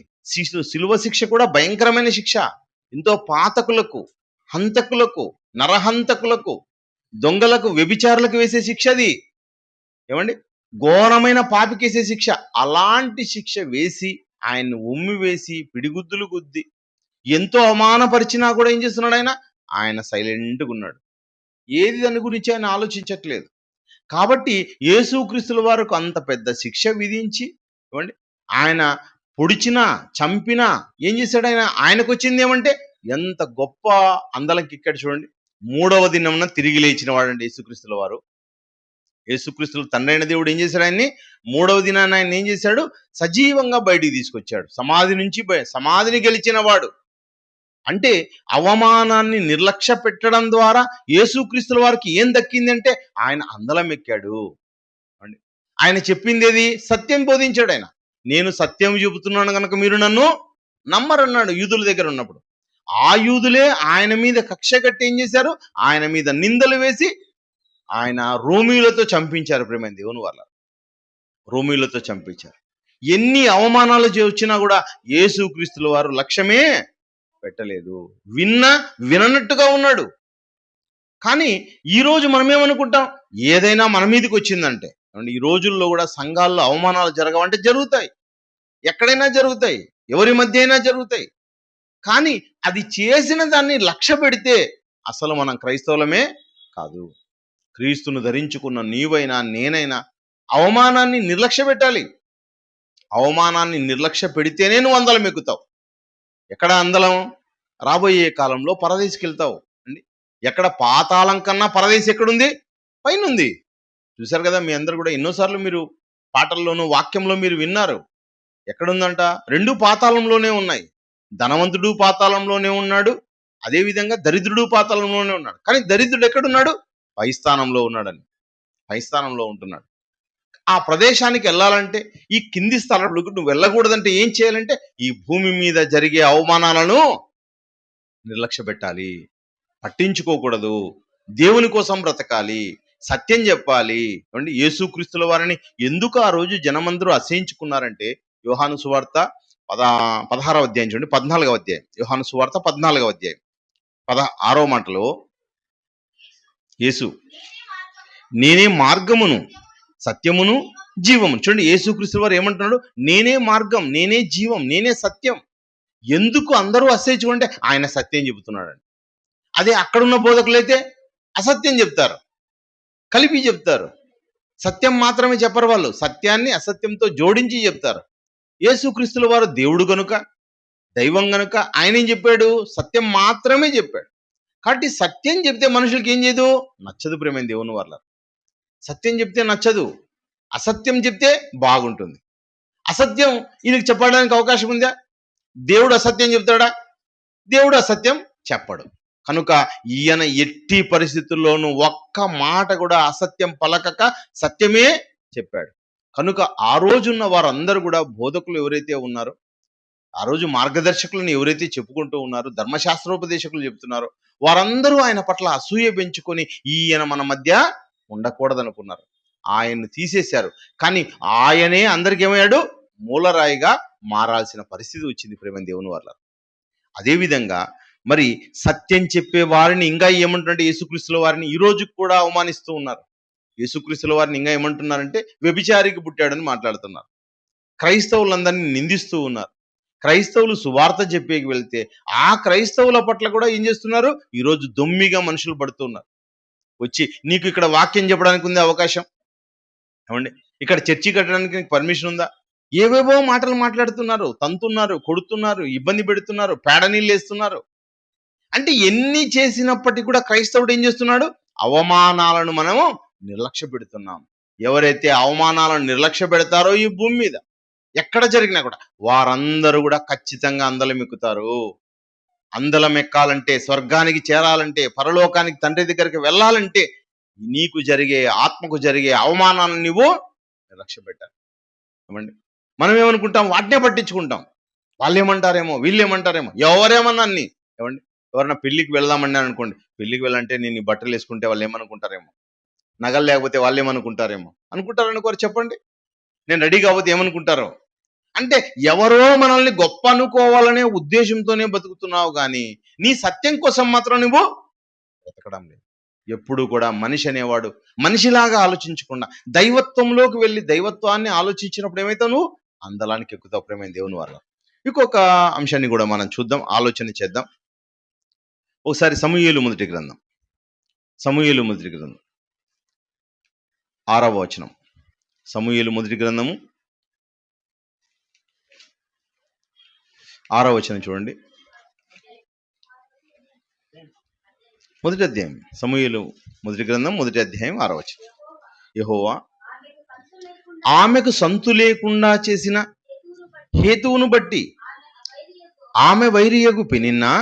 శిలువ శిక్ష కూడా భయంకరమైన శిక్ష. ఎంతో పాతకులకు, హంతకులకు, నరహంతకులకు, దొంగలకు, వ్యభిచారులకు వేసే శిక్ష అది. ఏమండి? ఘోరమైన పాపికేసే శిక్ష. అలాంటి శిక్ష వేసి ఆయన్ని ఉమ్మి వేసి పిడిగుద్దులు గుద్ది ఎంతో అవమానపరిచినా కూడా ఏం చేస్తున్నాడు ఆయన? ఆయన సైలెంట్గా ఉన్నాడు. ఏది దాని గురించి ఆయన ఆలోచించట్లేదు. కాబట్టి యేసుక్రీస్తుల వారికి అంత పెద్ద శిక్ష విధించి, ఏమండి, ఆయన పొడిచినా చంపినా ఏం చేశాడు ఆయన? ఆయనకు వచ్చింది ఏమంటే ఎంత గొప్ప అందలకి ఇక్కడ చూడండి. 3వ దినమున తిరిగి లేచిన వాడండి యేసుక్రీస్తుల వారు. యేసుక్రీస్తుల తండ్రి అయిన దేవుడు ఏం చేశాడు? ఆయన్ని 3వ దినాన్ని ఆయన ఏం చేశాడు? సజీవంగా బయటికి తీసుకొచ్చాడు. సమాధి నుంచి సమాధిని గెలిచిన వాడు. అంటే అవమానాన్ని నిర్లక్ష్య పెట్టడం ద్వారా యేసుక్రీస్తుల వారికి ఏం దక్కిందంటే ఆయన అందలం ఎక్కాడు. ఆయన చెప్పింది ఏది? సత్యం బోధించాడు ఆయన. నేను సత్యం చెబుతున్నాను కనుక మీరు నన్ను నమ్మరన్నాడు యూదుల దగ్గర ఉన్నప్పుడు. ఆ యూదులే ఆయన మీద కక్ష కట్టి ఏం చేశారు? ఆయన మీద నిందలు వేసి ఆయన రోమీలతో చంపించారు. ప్రేమ దేవుని వల్ల రోమీలతో చంపించారు. ఎన్ని అవమానాలు వచ్చినా కూడా యేసుక్రీస్తుల వారు లక్ష్యమే పెట్టలేదు. విననట్టుగా ఉన్నాడు. కానీ ఈరోజు మనం ఏమనుకుంటాం? ఏదైనా మన మీదకి వచ్చిందంటే, ఈ రోజుల్లో కూడా సంఘాల్లో అవమానాలు జరగవంటే జరుగుతాయి, ఎక్కడైనా జరుగుతాయి, ఎవరి మధ్య అయినా జరుగుతాయి. కానీ అది చేసిన దాన్ని లక్ష్య పెడితే అసలు మనం క్రైస్తవులమే కాదు. క్రీస్తును ధరించుకున్న నీవైనా నేనైనా అవమానాన్ని నిర్లక్ష్య పెట్టాలి. అవమానాన్ని నిర్లక్ష్య పెడితేనే నువ్వు అందలం ఎక్కుతావు. ఎక్కడ అందలం? రాబోయే కాలంలో పరదేశికి వెళ్తావు అండి. ఎక్కడ? పాతాళం కన్నా పరదేశి ఎక్కడుంది? పైన ఉంది. చూశారు కదా, మీ అందరు కూడా ఎన్నోసార్లు మీరు పాటల్లోనూ వాక్యంలో మీరు విన్నారు. ఎక్కడుందంట? 2 పాతాళంలోనే ఉన్నాయి. ధనవంతుడు పాతాళంలోనే ఉన్నాడు, అదేవిధంగా దరిద్రుడు పాతాళంలోనే ఉన్నాడు. కానీ దరిద్రుడు ఎక్కడున్నాడు? పై స్థానంలో ఉన్నాడని, పై స్థానంలో ఉంటున్నాడు. ఆ ప్రదేశానికి వెళ్ళాలంటే ఈ కింది స్థలంలోకి నువ్వు వెళ్ళకూడదంటే ఏం చేయాలంటే ఈ భూమి మీద జరిగే అవమానాలను నిర్లక్ష్య పెట్టాలి, పట్టించుకోకూడదు. దేవుని కోసం బ్రతకాలి, సత్యం చెప్పాలి. ఏమండి? యేసుక్రీస్తుల వారిని ఎందుకు ఆ రోజు జనమందరూ అసహించుకున్నారంటే యోహాను సువార్త 16వ అధ్యాయం చూడండి, 14వ అధ్యాయం. యోహాను సువార్త 14వ అధ్యాయం 16వ మాటలో యేసు, నేనే మార్గమును సత్యమును జీవము. చూడండి, యేసుక్రీస్తు వారు ఏమంటున్నాడు? నేనే మార్గం, నేనే జీవం, నేనే సత్యం. ఎందుకు అందరూ అసహించుకుంటే ఆయన సత్యం చెబుతున్నాడండి. అదే అక్కడున్న బోధకులైతే అసత్యం చెప్తారు, కలిపి చెప్తారు. సత్యం మాత్రమే చెప్పరు వాళ్ళు, సత్యాన్ని అసత్యంతో జోడించి చెప్తారు. యేసుక్రీస్తుల వారు దేవుడు గనుక, దైవం గనుక ఆయన ఏం చెప్పాడు? సత్యం మాత్రమే చెప్పాడు. కాబట్టి సత్యం చెప్తే మనుషులకి ఏం చేయదు? నచ్చదు. ప్రేమ దేవుని వల్ల సత్యం చెప్తే నచ్చదు, అసత్యం చెప్తే బాగుంటుంది. అసత్యం ఈయనకి చెప్పడానికి అవకాశం ఉందా? దేవుడు అసత్యం చెప్తాడా? దేవుడు అసత్యం చెప్పడు. కనుక ఈయన ఎట్టి పరిస్థితుల్లోనూ ఒక్క మాట కూడా అసత్యం పలకక సత్యమే చెప్పాడు. కనుక ఆ రోజున్న వారందరూ కూడా బోధకులు ఎవరైతే ఉన్నారో, ఆ రోజు మార్గదర్శకులను ఎవరైతే చెప్పుకుంటూ ఉన్నారో, ధర్మశాస్త్రోపదేశకులు చెప్తున్నారో, వారందరూ ఆయన పట్ల అసూయ పెంచుకొని ఈయన మన మధ్య ఉండకూడదనుకున్నారు. ఆయన్ని తీసేశారు. కానీ ఆయనే అందరికి ఏమయ్యాడు? మూలరాయిగా మారాల్సిన పరిస్థితి వచ్చింది ప్రేమ దేవుని వల్ల. అదేవిధంగా మరి సత్యం చెప్పే వారిని ఇంకా ఏమంటుంటే యేసుక్రీస్తుల వారిని ఈ రోజు కూడా అవమానిస్తూ ఉన్నారు. యేసుక్రీస్తుల వారిని ఇంకా ఏమంటున్నారంటే వ్యభిచారికి పుట్టాడని మాట్లాడుతున్నారు. క్రైస్తవులందరినీ నిందిస్తూ ఉన్నారు. క్రైస్తవులు సువార్త చెప్పేకి వెళ్తే ఆ క్రైస్తవుల పట్ల కూడా ఏం చేస్తున్నారు? ఈరోజు దొమ్మిగా మనుషులు పడుతున్నారు. వచ్చి నీకు ఇక్కడ వాక్యం చెప్పడానికి ఉంది అవకాశం, ఏమండి? ఇక్కడ చర్చి కట్టడానికి నీకు పర్మిషన్ ఉందా? ఏవేవో మాటలు మాట్లాడుతున్నారు, తంతున్నారు, కొడుతున్నారు, ఇబ్బంది పెడుతున్నారు, పేడ నీళ్ళు వేస్తున్నారు. అంటే ఎన్ని చేసినప్పటికీ కూడా క్రైస్తవుడు ఏం చేస్తున్నాడు? అవమానాలను మనము నిర్లక్ష్య పెడుతున్నాం. ఎవరైతే అవమానాలను నిర్లక్ష్య పెడతారో ఈ భూమి మీద ఎక్కడ జరిగినా కూడా వారందరూ కూడా ఖచ్చితంగా అందలం ఎక్కుతారు. అందలం ఎక్కాలంటే, స్వర్గానికి చేరాలంటే, పరలోకానికి తండ్రి దగ్గరికి వెళ్ళాలంటే నీకు జరిగే, ఆత్మకు జరిగే అవమానాలను నువ్వు నిర్లక్ష్య పెట్టాలి. ఏమండి, మనం ఏమనుకుంటాం? వాటినే పట్టించుకుంటాం. వాళ్ళు ఏమంటారేమో, వీళ్ళు ఏమంటారేమో, ఎవరేమన్నా అన్ని. ఏమండి, ఎవరన్నా పెళ్లికి వెళ్దామని అనుకోండి, పెళ్లికి వెళ్ళాలంటే నేను ఈ బట్టలు వేసుకుంటే వాళ్ళు ఏమనుకుంటారేమో, నగలు లేకపోతే వాళ్ళు ఏమనుకుంటారేమో, అనుకుంటారనుకోరు చెప్పండి. నేను రెడీ కాకపోతే ఏమనుకుంటారో. అంటే ఎవరో మనల్ని గొప్ప అనుకోవాలనే ఉద్దేశంతోనే బతుకుతున్నావు కానీ నీ సత్యం కోసం మాత్రం నువ్వు బ్రతకడం లేదు. ఎప్పుడు కూడా మనిషి అనేవాడు మనిషిలాగా ఆలోచించకుండా దైవత్వంలోకి వెళ్ళి దైవత్వాన్ని ఆలోచించినప్పుడు ఏమైతావు? నువ్వు అందలానికి ఎక్కుతావు ప్రేమైన దేవుని వల్ల. ఇంకొక అంశాన్ని కూడా మనం చూద్దాం, ఆలోచన చేద్దాం. ఒకసారి సమూయేలు మొదటి గ్రంథం 6వ వచనం. సమూయేలు మొదటి గ్రంథము 6వ వచనం చూడండి. మొదటి అధ్యాయం, సమూయేలు మొదటి గ్రంథం 1వ అధ్యాయం 6వ వచనం. యెహోవా ఆమెకు సంతు లేకుండా చేసిన హేతువును బట్టి ఆమె వైరియగు పెనిన్నా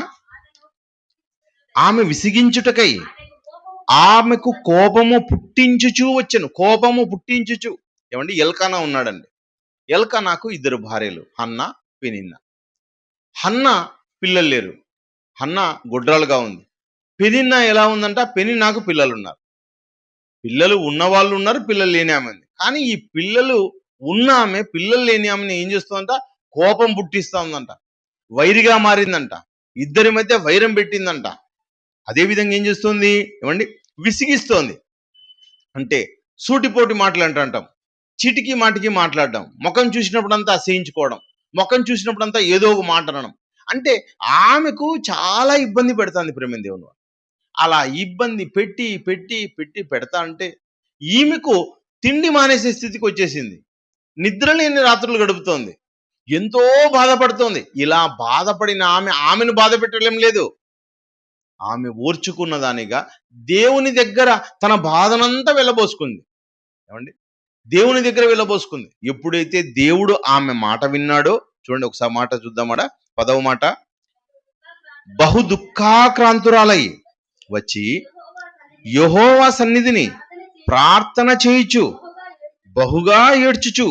ఆమె విసిగించుటకై ఆమెకు కోపము పుట్టించుచూ వచ్చెను. కోపము పుట్టించుచు. ఏమండి, ఎల్కానా ఉన్నాడండి. ఎల్కానాకు 2 భార్యలు, హన్నా, పెనిన్నా. హన్నా పిల్లలు లేరు, హన్నా గొడ్రాలుగా ఉంది. పెనిన్నా ఎలా ఉందంట? పెనిన్నాకు పిల్లలు ఉన్నారు. పిల్లలు ఉన్న వాళ్ళు ఉన్నారు, పిల్లలు లేని ఆమె ఉంది. కానీ ఈ పిల్లలు ఉన్న ఆమె పిల్లలు లేని ఆమెను ఏం చేస్తుందంట? కోపం పుట్టిస్తా ఉందంట, వైరిగా మారిందంట, ఇద్దరి మధ్య వైరం పెట్టిందంట. అదేవిధంగా ఏం చేస్తుంది? ఏమండి, విసిగిస్తోంది. అంటే సూటిపోటి మాటలు అంటాం, చీటికి మాటికి మాట్లాడడం, ముఖం చూసినప్పుడంతా అసహించుకోవడం, ముఖం చూసినప్పుడంతా ఏదో ఒక మాట అనడం. అంటే ఆమెకు చాలా ఇబ్బంది పెడుతుంది ప్రేమ దేవుని. అలా ఇబ్బంది పెట్టి పెట్టి పెట్టి పెడతా అంటే ఈమెకు తిండి మానేసే స్థితికి వచ్చేసింది. నిద్ర లేని రాత్రులు గడుపుతోంది, ఎంతో బాధపడుతోంది. ఇలా బాధపడిన ఆమెను బాధ పెట్టలేం లేదు. ఆమె ఓర్చుకున్న దానిగా దేవుని దగ్గర తన బాధనంతా వెళ్ళబోసుకుంది. ఏమండి, దేవుని దగ్గర వెళ్ళబోసుకుంది. ఎప్పుడైతే దేవుడు ఆమె మాట విన్నాడో, చూడండి ఒకసారి మాట చూద్దామాట. 10వ మాట. బహు దుఃఖాక్రాంతురాలై వచ్చి యెహోవా సన్నిధిని ప్రార్థన చేయుచు బహుగా ఏడ్చుచు,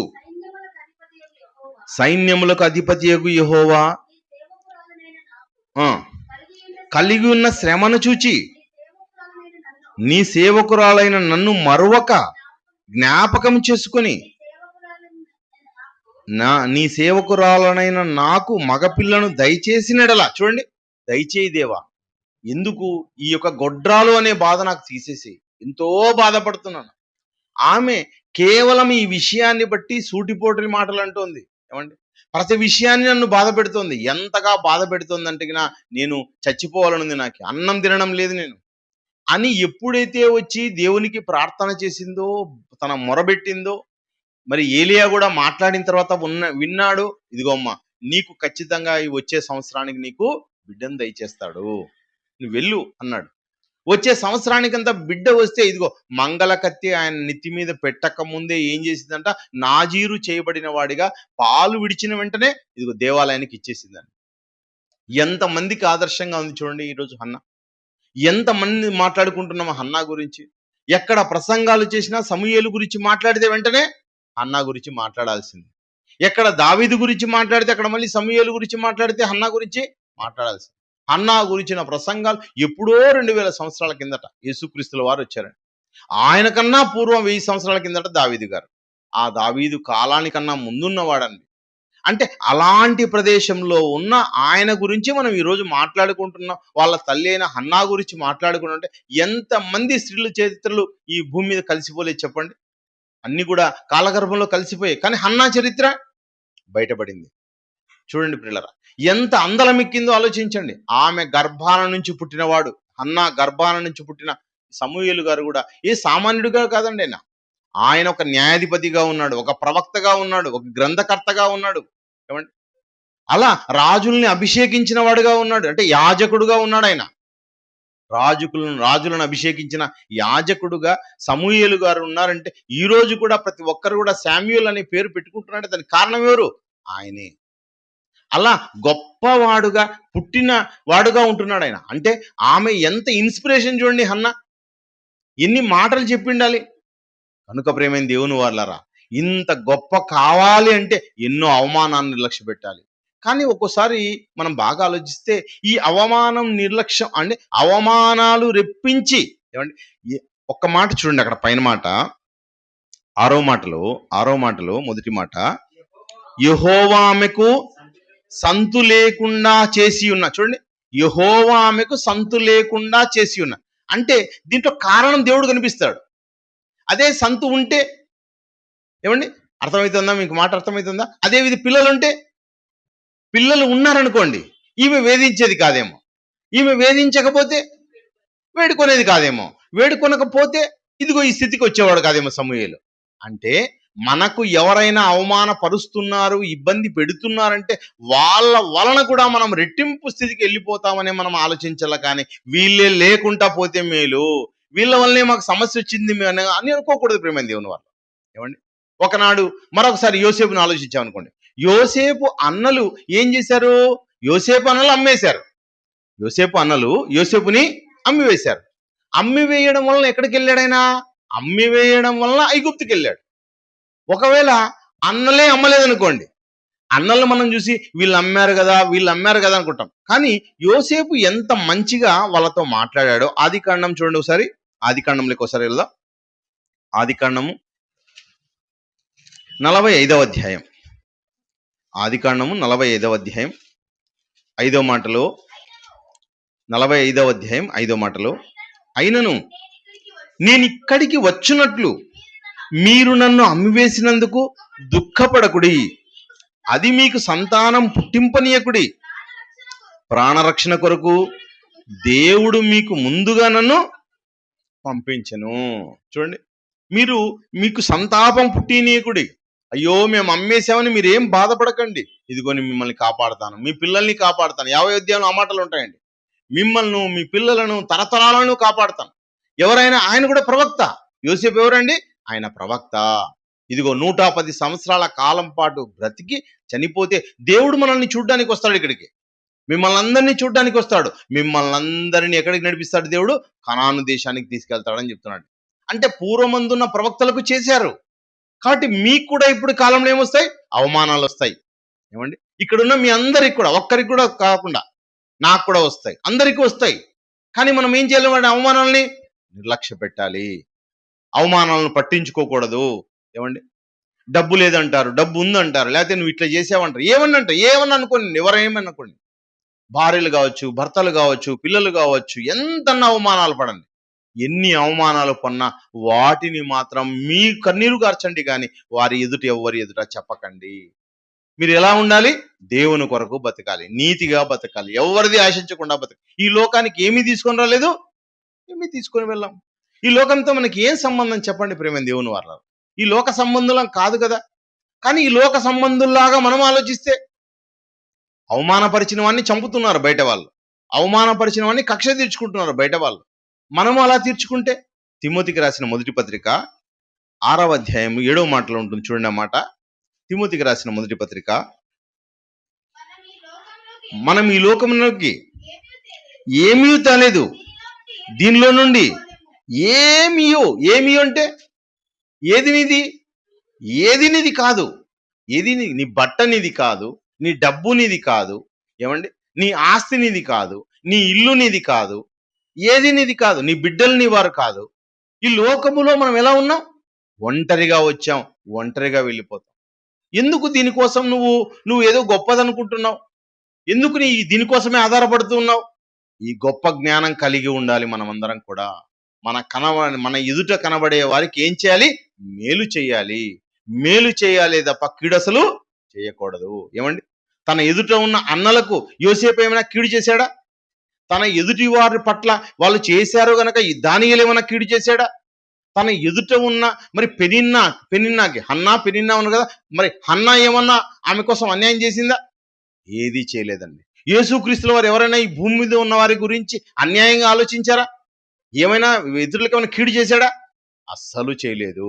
సైన్యములకు అధిపతియగు యెహోవా కలిగి ఉన్న శ్రమను చూచి నీ సేవకురాలైన నన్ను మరువక జ్ఞాపకం చేసుకుని నీ సేవకురాలనైన నాకు మగపిల్లను దయచేసినడలా. చూడండి, దయచేయి దేవా, ఎందుకు ఈ యొక్క గొడ్రాలు అనే బాధ నాకు తీసేసి, ఎంతో బాధపడుతున్నాను. ఆమె కేవలం ఈ విషయాన్ని బట్టి సూటిపోటి మాటలు అంటోంది. ఏమండి, ప్రతి విషయాన్ని నన్ను బాధ పెడుతోంది. ఎంతగా బాధ పెడుతోంది అంటే నేను చచ్చిపోవాలనుంది, నాకు అన్నం తినడం లేదు నేను అని ఎప్పుడైతే వచ్చి దేవునికి ప్రార్థన చేసిందో, తన మొరబెట్టిందో, మరి ఏలియా కూడా మాట్లాడిన తర్వాత విన్నాడు. ఇదిగో అమ్మ, నీకు ఖచ్చితంగా ఈ వచ్చే సంవత్సరానికి నీకు బిడ్డను దయచేస్తాడు, నువ్వు వెళ్ళు అన్నాడు. వచ్చే సంవత్సరానికంతా బిడ్డ వస్తే ఇదిగో మంగళ కత్తి ఆయన నెత్తి మీద పెట్టక ముందే ఏం చేసిందంట? నాజీరు చేయబడిన వాడిగా పాలు విడిచిన వెంటనే ఇదిగో దేవాలయానికి ఇచ్చేసిందండి. ఎంతమందికి ఆదర్శంగా ఉంది చూడండి ఈరోజు హన్నా. ఎంతమంది మాట్లాడుకుంటున్నాము హన్నా గురించి. ఎక్కడ ప్రసంగాలు చేసినా సమూయేలు గురించి మాట్లాడితే వెంటనే హన్నా గురించి మాట్లాడాల్సింది. ఎక్కడ దావీదు గురించి మాట్లాడితే అక్కడ మళ్ళీ సమూయేలు గురించి మాట్లాడితే హన్నా గురించి మాట్లాడాల్సింది. హన్నా గురించిన ప్రసంగాలు ఎప్పుడో 2000 సంవత్సరాల కిందట యేసుక్రీస్తుల వారు వచ్చారండి. ఆయన కన్నా పూర్వం 1000 సంవత్సరాల కిందట దావీదు గారు. ఆ దావీదు కాలానికన్నా ముందున్నవాడండి. అంటే అలాంటి ప్రదేశంలో ఉన్న ఆయన గురించి మనం ఈరోజు మాట్లాడుకుంటున్నాం. వాళ్ళ తల్లి అయిన హన్నా గురించి మాట్లాడుకుంటుంటే ఎంతమంది స్త్రీల చరిత్రలు ఈ భూమి మీద కలిసిపోలేదు చెప్పండి. అన్ని కూడా కాలగర్భంలో కలిసిపోయాయి. కానీ హన్నా చరిత్ర బయటపడింది. చూడండి పిల్లరా, ఎంత అందలమెక్కిందో ఆలోచించండి. ఆమె గర్భాన నుంచి పుట్టినవాడు, హన్నా గర్భాన నుంచి పుట్టిన సమూయేలు గారు కూడా ఏ సామాన్యుడిగా కాదండి ఆయన. ఆయన ఒక న్యాయాధిపతిగా ఉన్నాడు, ఒక ప్రవక్తగా ఉన్నాడు, ఒక గ్రంథకర్తగా ఉన్నాడు. ఏమండి? అలా రాజుల్ని అభిషేకించిన వాడుగా ఉన్నాడు, అంటే యాజకుడుగా ఉన్నాడు ఆయన. రాజులను అభిషేకించిన యాజకుడుగా సమూయేలు గారు ఉన్నారంటే ఈ రోజు కూడా ప్రతి ఒక్కరు కూడా శామ్యూల్ అనే పేరు పెట్టుకుంటున్నారంటే దానికి కారణం ఎవరు? ఆయనే. అలా గొప్పవాడుగా పుట్టిన వాడుగా ఉంటున్నాడు ఆయన. అంటే ఆమె ఎంత ఇన్స్పిరేషన్ చూడండి హన్న, ఎన్ని మాటలు చెప్పిండాలి. కనుక ప్రేమైన దేవుని వాళ్ళరా, ఇంత గొప్ప కావాలి అంటే ఎన్నో అవమానాన్ని నిర్లక్ష్య పెట్టాలి. కానీ ఒక్కోసారి మనం బాగా ఆలోచిస్తే ఈ అవమానం నిర్లక్ష్యం అంటే అవమానాలు రెప్పించి, ఏమండి, ఒక్క మాట చూడండి అక్కడ పైన మాట, ఆరో మాటలో మొదటి మాట, యెహోవా ఆమెకు సంతు లేకుండా చేసి ఉన్న. చూడండి, యెహోవా ఆమెకు సంతు లేకుండా చేసి ఉన్న అంటే దీంట్లో కారణం దేవుడు కనిపిస్తాడు. అదే సంతు ఉంటే, ఏమండి, అర్థమవుతుందా మీకు? మాట అర్థమవుతుందా? అదే విధి పిల్లలు ఉన్నారనుకోండి, ఈమె వేధించేది కాదేమో, ఈమె వేధించకపోతే వేడుకొనేది కాదేమో, వేడుకొనకపోతే ఇదిగో ఈ స్థితికి వచ్చేవాడు కాదేమో సమూయేలు. అంటే మనకు ఎవరైనా అవమానపరుస్తున్నారు, ఇబ్బంది పెడుతున్నారంటే వాళ్ళ వలన కూడా మనం రెట్టింపు స్థితికి వెళ్ళిపోతామని మనం ఆలోచించాల. కానీ వీళ్ళే లేకుండా పోతే మేలు, వీళ్ళ వల్లనే మాకు సమస్య వచ్చింది అని అనుకోకూడదు ప్రేమ దేవుని వాళ్ళు. ఏమండి? ఒకనాడు మరొకసారి యోసేపుని ఆలోచించామనుకోండి. యోసేపు అన్నలు ఏం చేశారు? యోసేపు అన్నలు అమ్మేశారు. యోసేపుని అమ్మివేశారు. అమ్మివేయడం వలన ఎక్కడికి వెళ్ళాడైనా? అమ్మివేయడం వలన ఐగుప్తుకి వెళ్ళాడు. ఒకవేళ అన్నలే అమ్మలేదనుకోండి, అన్నలు మనం చూసి వీళ్ళు అమ్మారు కదా అనుకుంటాం. కానీ యోసేపు ఎంత మంచిగా వాళ్ళతో మాట్లాడాడో. ఆదికాండం చూడండి ఒకసారి, ఆదికాండంలోకి ఒకసారి వెళ్దాం. ఆదికాండము 45వ అధ్యాయం, ఆదికాండము 45వ అధ్యాయం 5వ మాటలో, 45వ అధ్యాయం 5వ మాటలో, అయినను నేను ఇక్కడికి వచ్చినట్లు మీరు నన్ను అమ్మివేసినందుకు దుఃఖపడకుడి, అది మీకు సంతానం పుట్టింపనీయకుడి, ప్రాణరక్షణ కొరకు దేవుడు మీకు ముందుగా నన్ను పంపించెను. చూడండి, మీకు సంతాపం పుట్టినీయకుడి. అయ్యో మేము అమ్మేశామని మీరేం బాధపడకండి, ఇదిగోని మిమ్మల్ని కాపాడుతాను, మీ పిల్లల్ని కాపాడుతాను. 50వ అధ్యాయంలో ఆ మాటలు ఉంటాయండి. మిమ్మల్ని, మీ పిల్లలను, తరతరాలను కాపాడుతాను. ఎవరైనా, ఆయన కూడా ప్రవక్త. యోసేపు ఎవరండి? ఆయన ప్రవక్త. ఇదిగో 110 సంవత్సరాల కాలం పాటు బ్రతికి చనిపోతే దేవుడు మనల్ని చూడ్డానికి వస్తాడు ఇక్కడికి, మిమ్మల్ని అందరినీ చూడ్డానికి వస్తాడు. మిమ్మల్ని అందరినీ ఎక్కడికి నడిపిస్తాడు దేవుడు? కనాను దేశానికి తీసుకెళ్తాడని చెప్తున్నాడు. అంటే పూర్వమందున్న ప్రవక్తలకు చేశారు కాబట్టి మీకు కూడా ఇప్పుడు కాలంలో ఏమొస్తాయి? అవమానాలు వస్తాయి. ఏమండి? ఇక్కడున్న మీ అందరికి కూడా, ఒక్కరికి కూడా కాకుండా నాకు కూడా వస్తాయి, అందరికీ వస్తాయి. కానీ మనం ఏం చేయాలి? వాడి అవమానాలని నిర్లక్ష్య పెట్టాలి, అవమానాలను పట్టించుకోకూడదు. ఏమండి? డబ్బు లేదంటారు, డబ్బు ఉందంటారు, లేకపోతే నువ్వు ఇట్లా చేసావంటారు, ఏమన్నా అనుకోండి, ఎవరేమని అనుకోండి, భార్యలు కావచ్చు, భర్తలు కావచ్చు, పిల్లలు కావచ్చు, ఎంతన్నా అవమానాలు పడండి. ఎన్ని అవమానాలు పన్నా వాటిని మాత్రం మీ కన్నీరు గార్చండి, కానీ ఎవరి ఎదుట చెప్పకండి. మీరు ఎలా ఉండాలి? దేవుని కొరకు బతకాలి, నీతిగా బతకాలి, ఎవరిది ఆశించకుండా బతకాలి. ఈ లోకానికి ఏమీ తీసుకొని రాలేదు, ఏమీ తీసుకొని వెళ్ళాం. ఈ లోకంతో మనకి ఏం సంబంధం చెప్పండి ప్రేమ దేవుని వాళ్ళ? ఈ లోక సంబంధులం కాదు కదా. కానీ ఈ లోక సంబంధుల్లాగా మనం ఆలోచిస్తే అవమానపరిచిన వాడిని చంపుతున్నారు బయట వాళ్ళు, అవమానపరిచిన వాడిని కక్ష తీర్చుకుంటున్నారు బయట వాళ్ళు. మనము అలా తీర్చుకుంటే, తిమోతికి రాసిన మొదటి పత్రిక 6వ అధ్యాయం 7వ మాటలో ఉంటుంది చూడండి. ఆ మాట, తిమోతికి రాసిన మొదటి పత్రిక, మనం ఈ లోకంలోకి ఏమీ తేలేదు, దీనిలో నుండి ఏమీ అంటే ఏది నీది కాదు, నీ బట్ట నీది కాదు, నీ డబ్బు నీది కాదు, ఏమండి, నీ ఆస్తి నీది కాదు, నీ ఇల్లు నీది కాదు, ఏది నీది కాదు, నీ బిడ్డలు నీ వారు కాదు. ఈ లోకములో మనం ఎలా ఉన్నాం? ఒంటరిగా వచ్చాం, ఒంటరిగా వెళ్ళిపోతాం. ఎందుకు దీనికోసం నువ్వు ఏదో గొప్పదనుకుంటున్నావు? ఎందుకు దీనికోసమే ఆధారపడుతున్నావు? ఈ గొప్ప జ్ఞానం కలిగి ఉండాలి మనమందరం కూడా. మన ఎదుట కనబడే వారికి ఏం చేయాలి? మేలు చేయాలి తప్ప కీడు అసలు చేయకూడదు. ఏమండి? తన ఎదుట ఉన్న అన్నలకు యోసేపు ఏమైనా కీడు చేశాడా? తన ఎదుటి వారి పట్ల వాళ్ళు చేశారు గనక దానియేలు ఏమైనా కీడు చేశాడా? తన ఎదుట ఉన్న మరి పెనిన్నాకి పెనిన్నా ఉన్నారు కదా, మరి హన్నా ఏమన్నా ఆమె కోసం అన్యాయం చేసిందా? ఏదీ చేయలేదండి. యేసుక్రీస్తుల వారు ఎవరైనా ఈ భూమి మీద ఉన్న వారి గురించి అన్యాయంగా ఆలోచించారా? ఏమైనా ఇతరులకు ఏమైనా కీడు చేశాడా? అస్సలు చేయలేదు.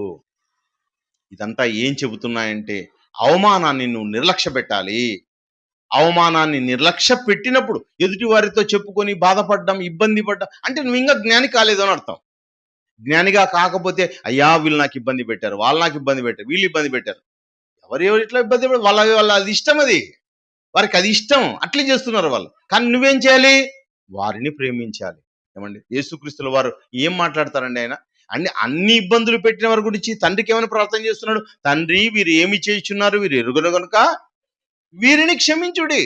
ఇదంతా ఏం చెబుతున్నాయంటే అవమానాన్ని నువ్వు నిర్లక్ష్య పెట్టాలి. అవమానాన్ని నిర్లక్ష్య పెట్టినప్పుడు ఎదుటి వారితో చెప్పుకొని బాధపడడం, ఇబ్బంది పడ్డం అంటే నువ్వు ఇంకా జ్ఞాని కాలేదు అని అర్థం. జ్ఞానిగా కాకపోతే అయ్యా వీళ్ళు నాకు ఇబ్బంది పెట్టారు, వాళ్ళు నాకు ఇబ్బంది పెట్టారు, వీళ్ళు ఇబ్బంది పెట్టారు. ఎవరు ఇట్లా ఇబ్బంది పెట్టారు, వాళ్ళ అది ఇష్టం, అది వారికి అది ఇష్టం, అట్లే చేస్తున్నారు వాళ్ళు. కానీ నువ్వేం చేయాలి? వారిని ప్రేమించాలి. ఏమండి, యేసుక్రీస్తుల వారు ఏం మాట్లాడతారండి ఆయన? అన్ని ఇబ్బందులు పెట్టిన వారి గురించి తండ్రికి ఏమైనా ప్రార్థన చేస్తున్నాడు? తండ్రి వీరు ఏమి చేయుచున్నారు, వీరు ఎరుగరు కనుక వీరిని క్షమించుడి.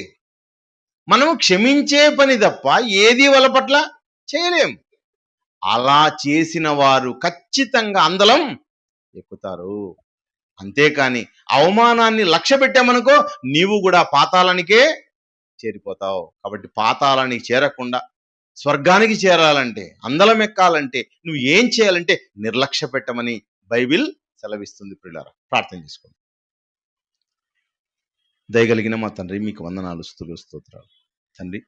మనము క్షమించే పని తప్ప ఏది వాళ్ళ పట్ల చేయలేం. అలా చేసిన వారు ఖచ్చితంగా అందలం ఎక్కుతారు. అంతేకాని అవమానాన్ని లక్ష్య పెట్టామనుకో నీవు కూడా పాతాళానికే చేరిపోతావు. కాబట్టి పాతాళానికి చేరకుండా స్వర్గానికి చేరాలంటే, అందలం ఎక్కాలంటే నువ్వు ఏం చేయాలంటే నిర్లక్ష్య పెట్టమని బైబిల్ సెలవిస్తుంది. ప్రియులారా, ప్రార్థన చేసుకోండి. దయగలిగిన మా తండ్రి, మీకు వందనాలు, స్తుతులు, స్తోత్రాలు. తండ్రి,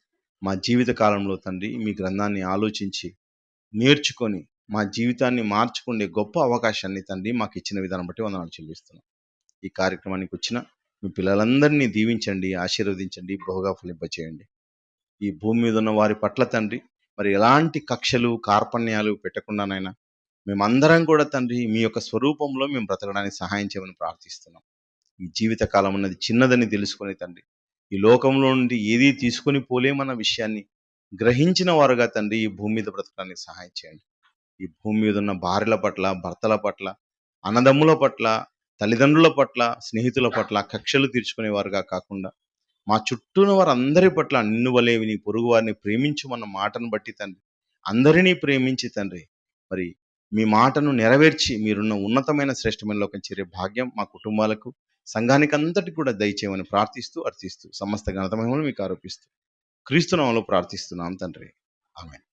మా జీవిత కాలంలో తండ్రి మీ గ్రంథాన్ని ఆలోచించి నేర్చుకొని మా జీవితాన్ని మార్చుకునే గొప్ప అవకాశాన్ని తండ్రి మాకు ఇచ్చిన విధానం బట్టి వందనాలు చెల్లిస్తున్నాం. ఈ కార్యక్రమానికి వచ్చిన మీ పిల్లలందరినీ దీవించండి, ఆశీర్వదించండి, బహుగా ఫలింపచేయండి. ఈ భూమి మీద ఉన్న వారి పట్ల తండ్రి మరి ఎలాంటి కక్షలు కార్పణ్యాలు పెట్టకుండానైనా మేమందరం కూడా తండ్రి మీ యొక్క స్వరూపంలో మేము బ్రతకడానికి సహాయం చేయమని ప్రార్థిస్తున్నాం. ఈ జీవిత కాలం అన్నది చిన్నదని తెలుసుకొని తండ్రి ఈ లోకంలో నుండి ఏదీ తీసుకొని పోలేమన్న విషయాన్ని గ్రహించిన వారుగా తండ్రి ఈ భూమి మీద బ్రతకడానికి సహాయం చేయండి. ఈ భూమి మీద ఉన్న భార్యల పట్ల, భర్తల పట్ల, అన్నదమ్ముల పట్ల, తల్లిదండ్రుల పట్ల, స్నేహితుల పట్ల కక్షలు తీర్చుకునేవారుగా కాకుండా మా చుట్టూన వారందరి పట్ల నిన్ను వలేవి నీ పొరుగు వారిని ప్రేమించమన్న మాటను బట్టి తండ్రి అందరినీ ప్రేమించి తండ్రి మరి మీ మాటను నెరవేర్చి మీరున్న ఉన్నతమైన శ్రేష్టమైన లోకం చేరే భాగ్యం మా కుటుంబాలకు, సంఘానికి అంతటి కూడా దయచేయమని ప్రార్థిస్తూ అర్థిస్తూ సమస్త ఘనత మహిమను మీకు ఆరోపిస్తూ క్రీస్తు నామములో ప్రార్థిస్తున్నాం తండ్రి. ఆమేన్.